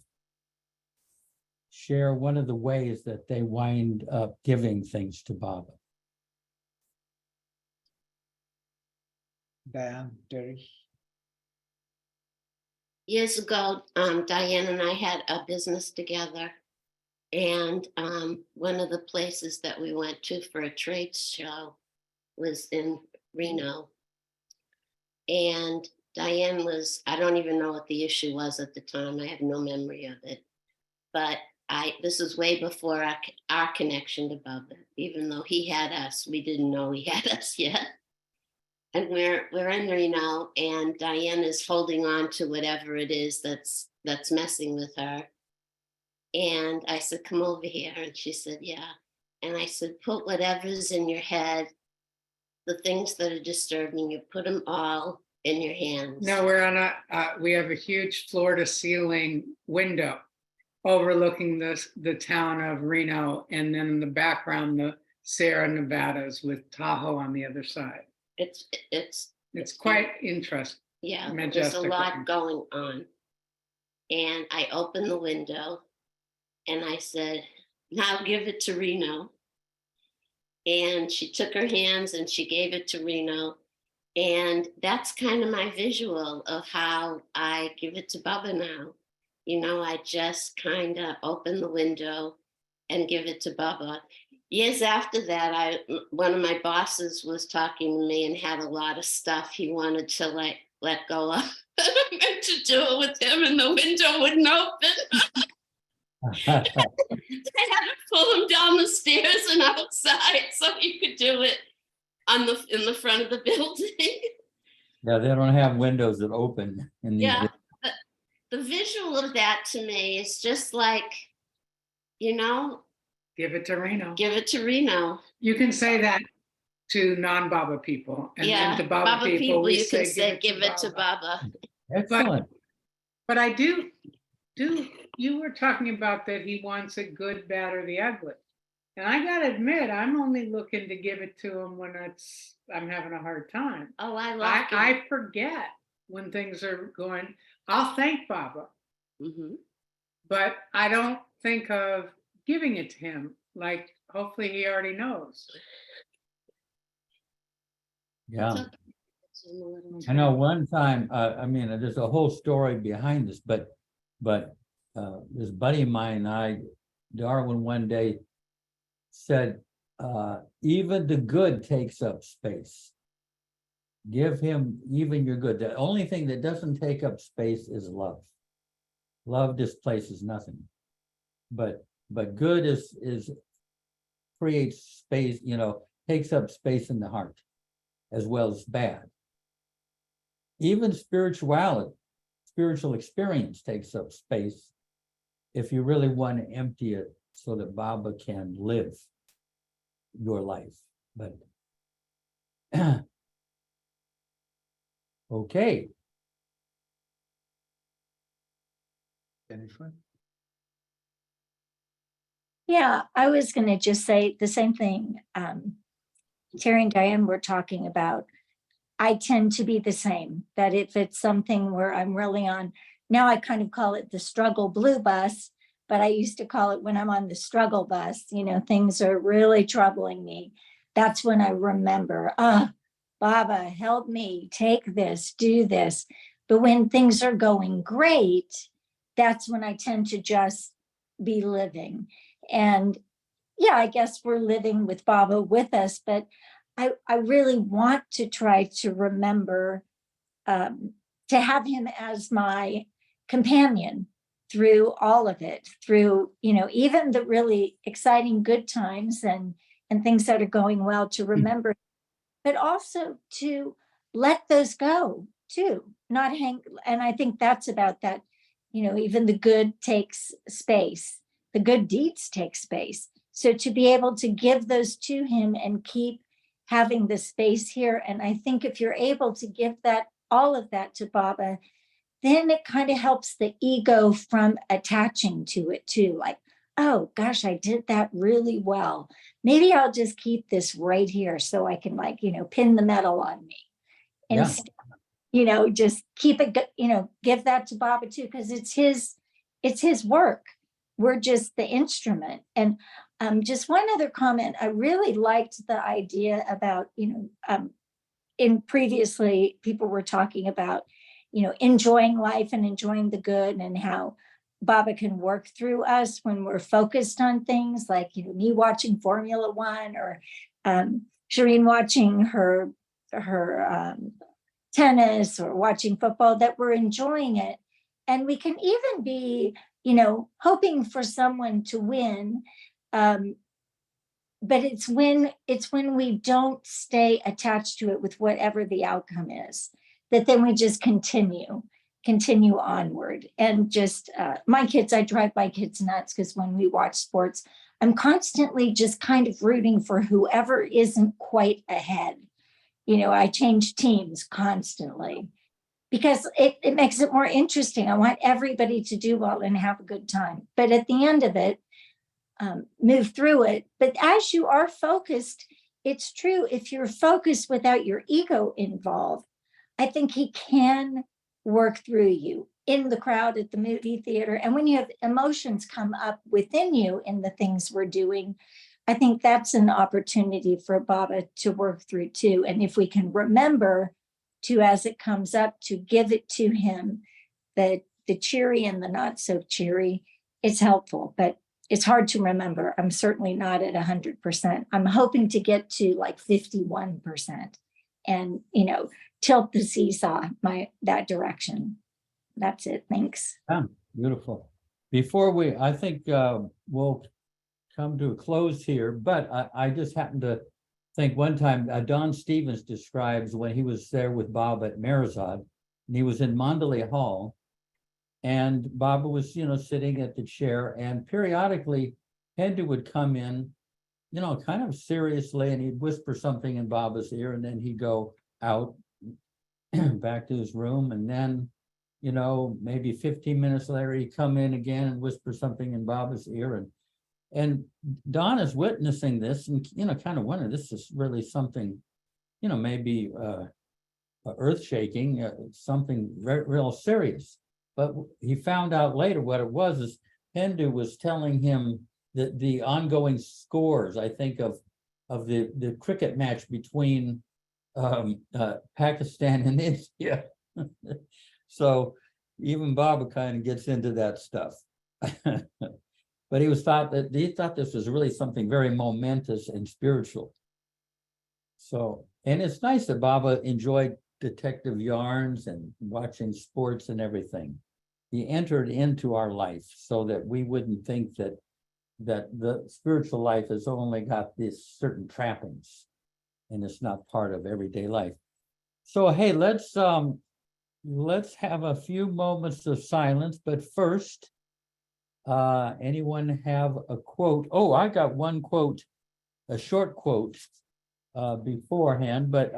share one of the ways that they wind up giving things to Baba. Diane, Terry. Years ago, Diane and I had a business together. And one of the places that we went to for a trade show was in Reno. And Diane was, I don't even know what the issue was at the time. I have no memory of it. But this was way before our connection to Bubba. Even though he had us, we didn't know he had us yet. And we're in Reno, and Diane is holding on to whatever it is that's messing with her. And I said, come over here. And she said, yeah. And I said, put whatever's in your head, the things that are disturbing you, put them all in your hands. No, we're on we have a huge floor to ceiling window overlooking the town of Reno. And then in the background, the Sierra Nevadas with Tahoe on the other side. It's quite interesting. Yeah, majestic. there's a lot going on. And I opened the window and I said, now give it to Reno. And she took her hands and she gave it to Reno. And that's kind of my visual of how I give it to Bubba now. You know, I just kind of open the window and give it to Bubba. Years after that, one of my bosses was talking to me and had a lot of stuff he wanted to let go of. I meant to do it with him and the window wouldn't open. I had to pull him down the stairs and outside so he could do it in the front of the building. Yeah, they don't have windows that open. Yeah, the visual of that to me is just like, you know, give it to Reno. Give it to Reno. You can say that to non-Baba people. And yeah, then to Baba people, we you can say give it to Baba. Excellent. But I do, you were talking about that he wants it good, bad, or the ugly. And I gotta admit, I'm only looking to give it to him when I'm having a hard time. Oh, I forget when things are going. I'll thank Baba, but I don't think of giving it to him. Like, hopefully he already knows. Yeah. I know one time, I mean, there's a whole story behind this, but this buddy of mine, Darwin, one day said, even the good takes up space. Give him even your good. The only thing that doesn't take up space is love. Love displaces nothing. But good is creates space, you know, takes up space in the heart as well as bad. Even spiritual experience takes up space if you really want to empty it so that Baba can live your life. But okay. Jennifer? Yeah, I was going to just say the same thing. Terry and Diane were talking about. I tend to be the same, that if it's something where I'm really on, now I kind of call it the struggle blue bus, but I used to call it when I'm on the struggle bus, you know, things are really troubling me. That's when I remember, Baba, help me, take this, do this. But when things are going great, that's when I tend to just be living. And yeah, I guess we're living with Baba with us, but I really want to try to remember to have him as my companion through all of it, through, you know, even the really exciting good times and things that are going well, to remember, but also to let those go too, not hang. And I think that's about that, you know, even the good takes space, the good deeds take space. So to be able to give those to him and keep having the space here. And I think if you're able to give that, all of that to Baba, then it kind of helps the ego from attaching to it too. Like, oh gosh, I did that really well. Maybe I'll just keep this right here so I can, like, you know, pin the medal on me. And, you know, just keep it, you know, give that to Baba too, because it's his work, we're just the instrument. And just one other comment, I really liked the idea about, in previously people were talking about, enjoying life and enjoying the good, and how Baba can work through us when we're focused on things like, me watching Formula One, or Shireen watching her tennis, or watching football, that we're enjoying it. And we can even be, hoping for someone to win. But it's when we don't stay attached to it with whatever the outcome is, that then we just continue onward. And just my kids, I drive my kids nuts, because when we watch sports, I'm constantly just kind of rooting for whoever isn't quite ahead. I change teams constantly, because it makes it more interesting. I want everybody to do well and have a good time. But at the end of it, move through it. But as you are focused, it's true, if you're focused without your ego involved, I think he can work through you in the crowd, at the movie theater. And when you have emotions come up within you in the things we're doing, I think that's an opportunity for Baba to work through too. And if we can remember to, as it comes up, to give it to him, the cheery and the not so cheery, it's helpful. But it's hard to remember. I'm certainly not at 100%. I'm hoping to get to like 51% and, tilt the seesaw that direction. That's it. Thanks. Yeah, beautiful. Before I think we'll come to a close here, but I just happened to think one time Don Stevens describes when he was there with Baba at Marizad, and he was in Mandalay Hall, and Baba was, sitting at the chair, and periodically Hindu would come in, kind of seriously, and he'd whisper something in Baba's ear, and then he'd go out back to his room, and then, maybe 15 minutes later, he'd come in again and whisper something in Baba's ear, and Don is witnessing this, and kind of wondering, this is really something, maybe earth-shaking, something real serious. But he found out later what it was is Hindu was telling him that the ongoing scores, I think, of the cricket match between Pakistan and India. So even Baba kind of gets into that stuff. But he thought this was really something very momentous and spiritual. So, and it's nice that Baba enjoyed detective yarns and watching sports and everything. He entered into our life so that we wouldn't think that the spiritual life has only got these certain trappings and it's not part of everyday life. So, hey, let's have a few moments of silence, but first, anyone have a quote? Oh, I got one quote, a short quote beforehand, but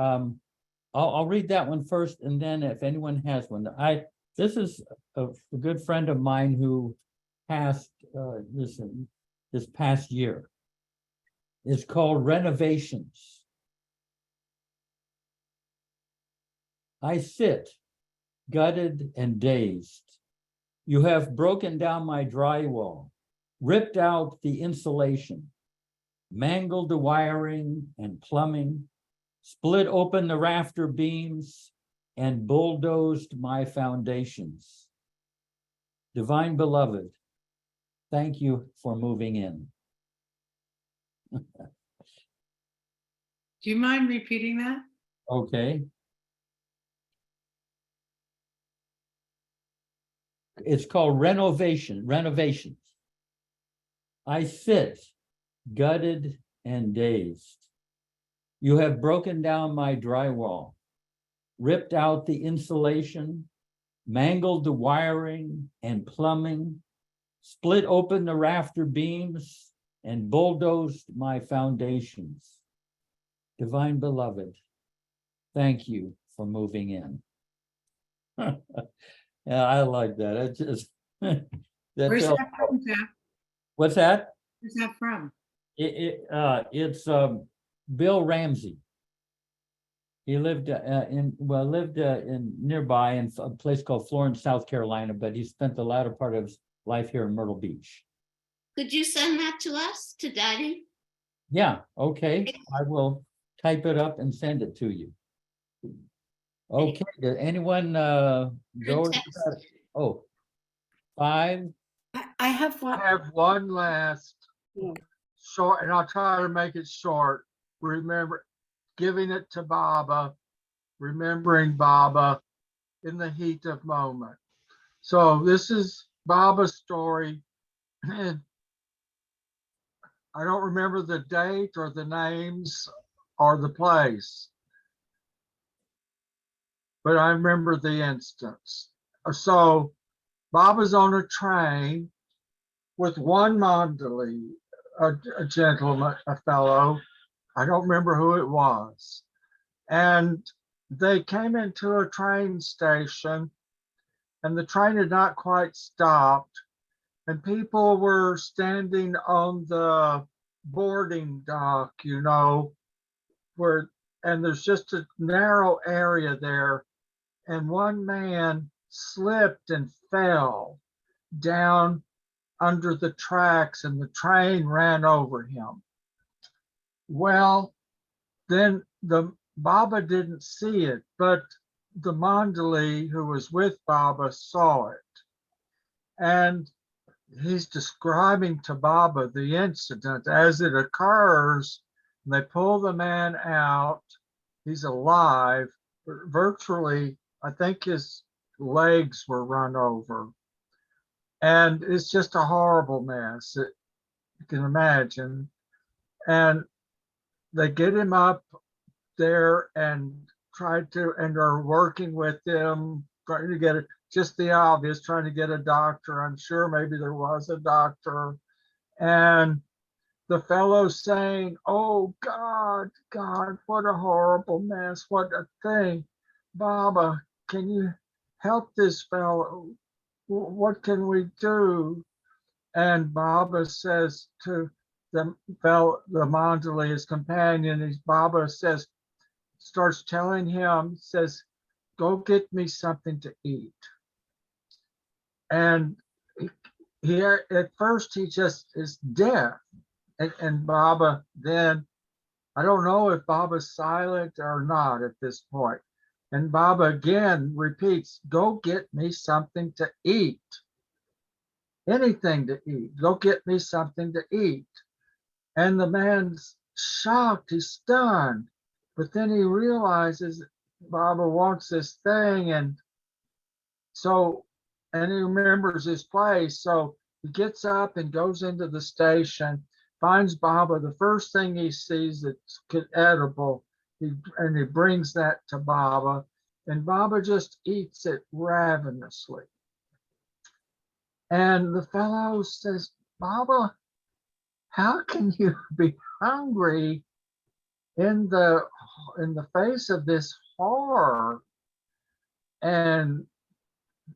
I'll read that one first, and then if anyone has one. This is a good friend of mine who passed this past year. It's called Renovations. I sit gutted and dazed. You have broken down my drywall, ripped out the insulation, mangled the wiring and plumbing, split open the rafter beams, and bulldozed my foundations. Divine Beloved, thank you for moving in. Do you mind repeating that? Okay. It's called Renovations. I sit gutted and dazed. You have broken down my drywall, ripped out the insulation, mangled the wiring and plumbing, split open the rafter beams, and bulldozed my foundations. Divine Beloved, thank you for moving in. Yeah, I like that. It just Where's that from, Jeff? What's that? Where's that from? It's Bill Ramsey. He lived in nearby in a place called Florence, South Carolina, but he spent the latter part of his life here in Myrtle Beach. Could you send that to us, to Daddy? Yeah, okay, I will type it up and send it to you. Okay, did anyone go? text. Oh, 5, I have I one. have one last Yeah. short, and I'll try to make it short. Remember, giving it to Baba, remembering Baba in the heat of moment. So this is Baba's story. And I don't remember the date or the names or the place, but I remember the instance. So Baba's on a train with one Mandali, a gentleman, a fellow. I don't remember who it was. And they came into a train station, and the train had not quite stopped, and people were standing on the boarding dock, where, and there's just a narrow area there, and one man slipped and fell down under the tracks, and the train ran over him. Well, then the Baba didn't see it, but the Mandali who was with Baba saw it. And he's describing to Baba the incident as it occurs. They pull the man out. He's alive, but virtually, I think his legs were run over. And it's just a horrible mess, you can imagine. And they get him up there and and are working with him, trying to get it, just the obvious, trying to get a doctor. I'm sure maybe there was a doctor. And the fellow saying, "Oh God, God, what a horrible mess, what a thing. Baba, can you help this fellow? What can we do?" And Baba says to the Mandali, his companion, Baba starts telling him, says, "Go get me something to eat." And he at first he just is deaf. And Baba then, I don't know if Baba's silent or not at this point. And Baba again repeats, "Go get me something to eat. Anything to eat. Go get me something to eat." And the man's shocked, he's stunned. But then he realizes Baba wants this thing. And he remembers his place. So he gets up and goes into the station, finds Baba. The first thing he sees that's edible, and he brings that to Baba. And Baba just eats it ravenously. And the fellow says, "Baba, how can you be hungry in the face of this horror?" And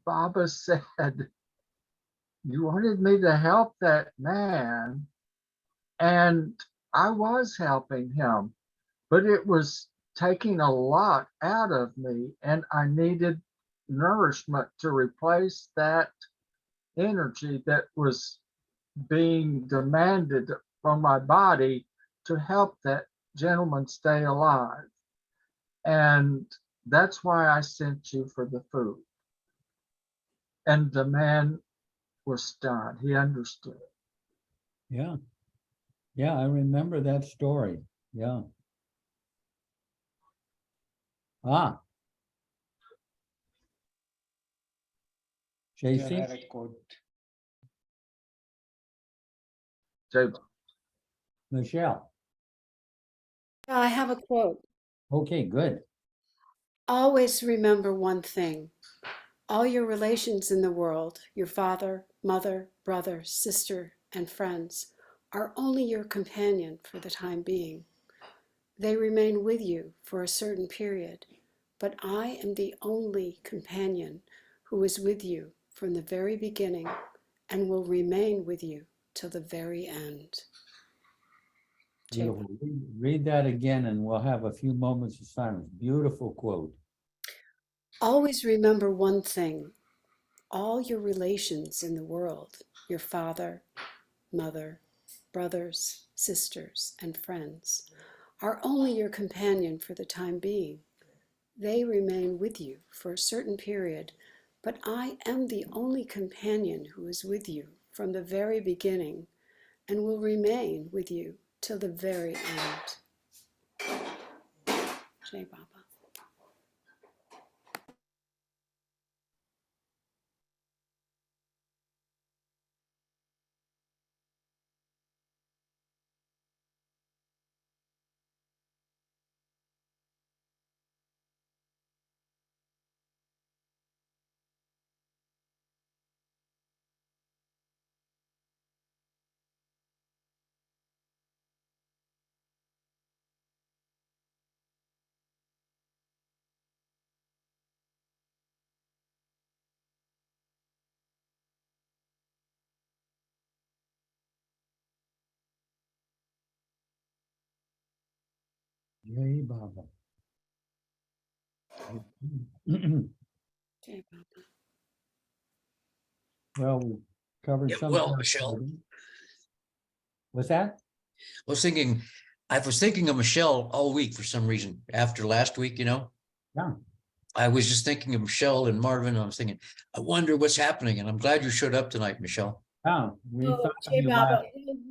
Baba said, "You wanted me to help that man, and I was helping him, but it was taking a lot out of me, and I needed nourishment to replace that energy that was being demanded from my body to help that gentleman stay alive. And that's why I sent you for the food." And the man was stunned. He understood. yeah. Yeah, I remember that story. Yeah. Ah. You JC, had a quote. So Michelle. I have a quote. Okay, good. Always remember one thing. All your relations in the world, your father, mother, brother, sister, and friends, are only your companion for the time being. They remain with you for a certain period, but I am the only companion who is with you from the very beginning and will remain with you till the very end. Beautiful. Read that again and we'll have a few moments of silence. Beautiful quote. Always remember one thing. All your relations in the world, your father, mother, brothers, sisters, and friends are only your companion for the time being. They remain with you for a certain period, but I am the only companion who is with you from the very beginning and will remain with you till the very end. Jai Baba. Yay, Baba. Jai Baba. Well, we covered Yeah, some. well, Michelle. What's that? I was thinking of Michelle all week for some reason after last week, Yeah. I was just thinking of Michelle and Marvin. I was thinking, I wonder what's happening. And I'm glad you showed up tonight, Michelle. Yeah, we Oh, thought of Jai you Baba, last.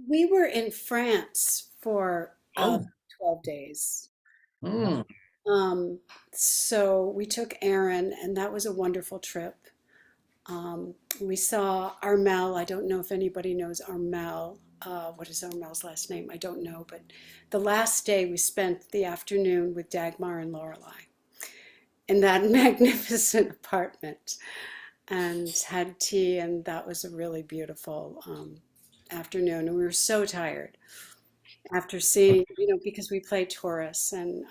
we were in France for Oh. 12 days. Hmm. So we took Aaron, and that was a wonderful trip. We saw Armel. I don't know if anybody knows Armel. What is Armel's last name? I don't know. But the last day we spent the afternoon with Dagmar and Lorelei in that magnificent apartment and had tea, and that was a really beautiful afternoon. And we were so tired after seeing, because we played Taurus, and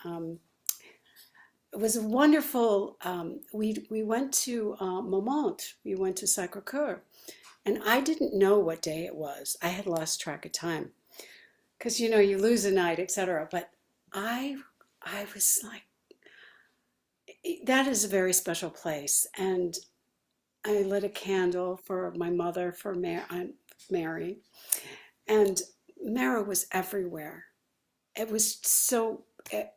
it was a wonderful. We went to Momont. We went to Sacré-Cœur, and I didn't know what day it was. I had lost track of time because you lose a night, etc. But I was like, that is a very special place, and I lit a candle for my mother, for Aunt Mary, and Mara was everywhere. It was so.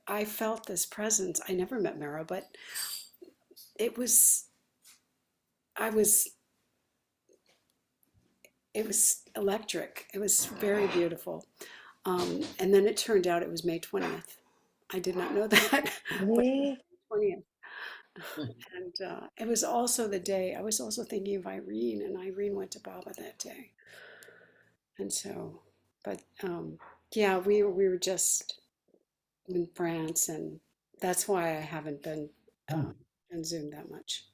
I felt this presence. I never met Mara, but it was. I was. It was electric. It was very beautiful. And then it turned out it was May 20th. I did not know that. But 20th. And it was also the day, I was also thinking of Irene, and Irene went to Baba that day. And so, but yeah, we were just in France, and that's why I haven't been on Zoom that much.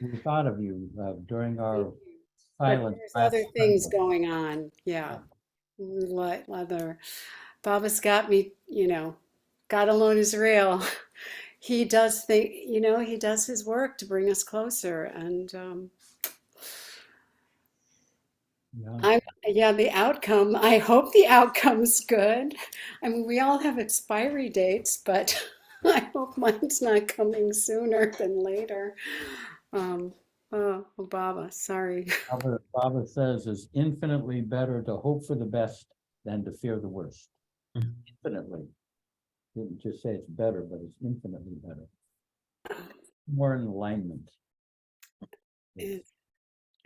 We thought of you during our But silence. there's other things going on. Yeah. Leather. Baba's got me, God alone is real. He does he does his work to bring us closer. And the outcome, I hope the outcome's good. I mean, we all have expiry dates, but I hope mine's not coming sooner than later. Oh, Baba, sorry. Baba says it's infinitely better to hope for the best than to fear the worst. Infinitely. Didn't just say it's better, but it's infinitely better. More in alignment. I'm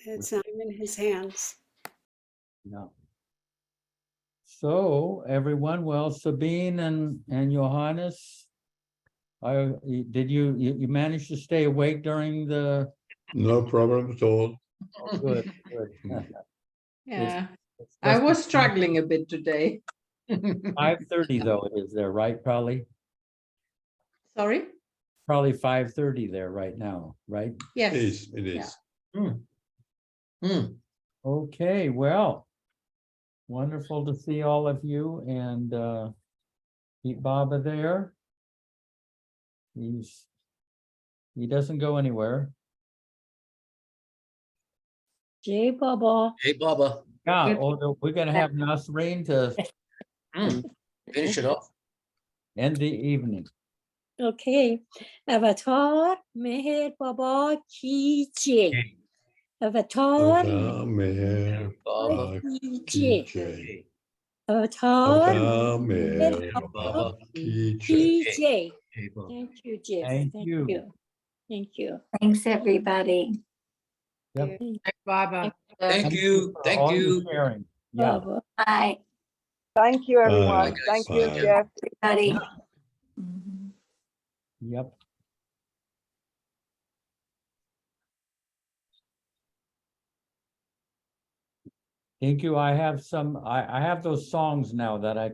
in his hands. Yeah. So everyone, well, Sabine and Johannes, did you manage to stay awake during the? No problem at all. Good. Yeah, I was struggling a bit today. 5:30 though it is there, right? Probably Sorry? 5:30 there right now, right? Yes. It is. Okay, well, wonderful to see all of you, and keep Baba there. He doesn't go anywhere. Jai Baba. Hey, Baba. Yeah, although we're gonna have Nasreen to Finish it off. end the evening. Okay. Avatar Meher Baba Ki Jai. Avatar. Avatar Baba Ki Kijay. Avatar. Avatar Baba Kijay. PJ. Baba. Thank you, Jeff. Thank Thank you. you. Thank you. Thanks, everybody. Yep. Baba. Thank you. for Thank all your you. sharing. Yeah. Baba. Bye, Thank you, everyone. Bye. Thank you, Bye. Jeff. everybody. Mhm. Yep. Thank you. I have some, I have those songs now that I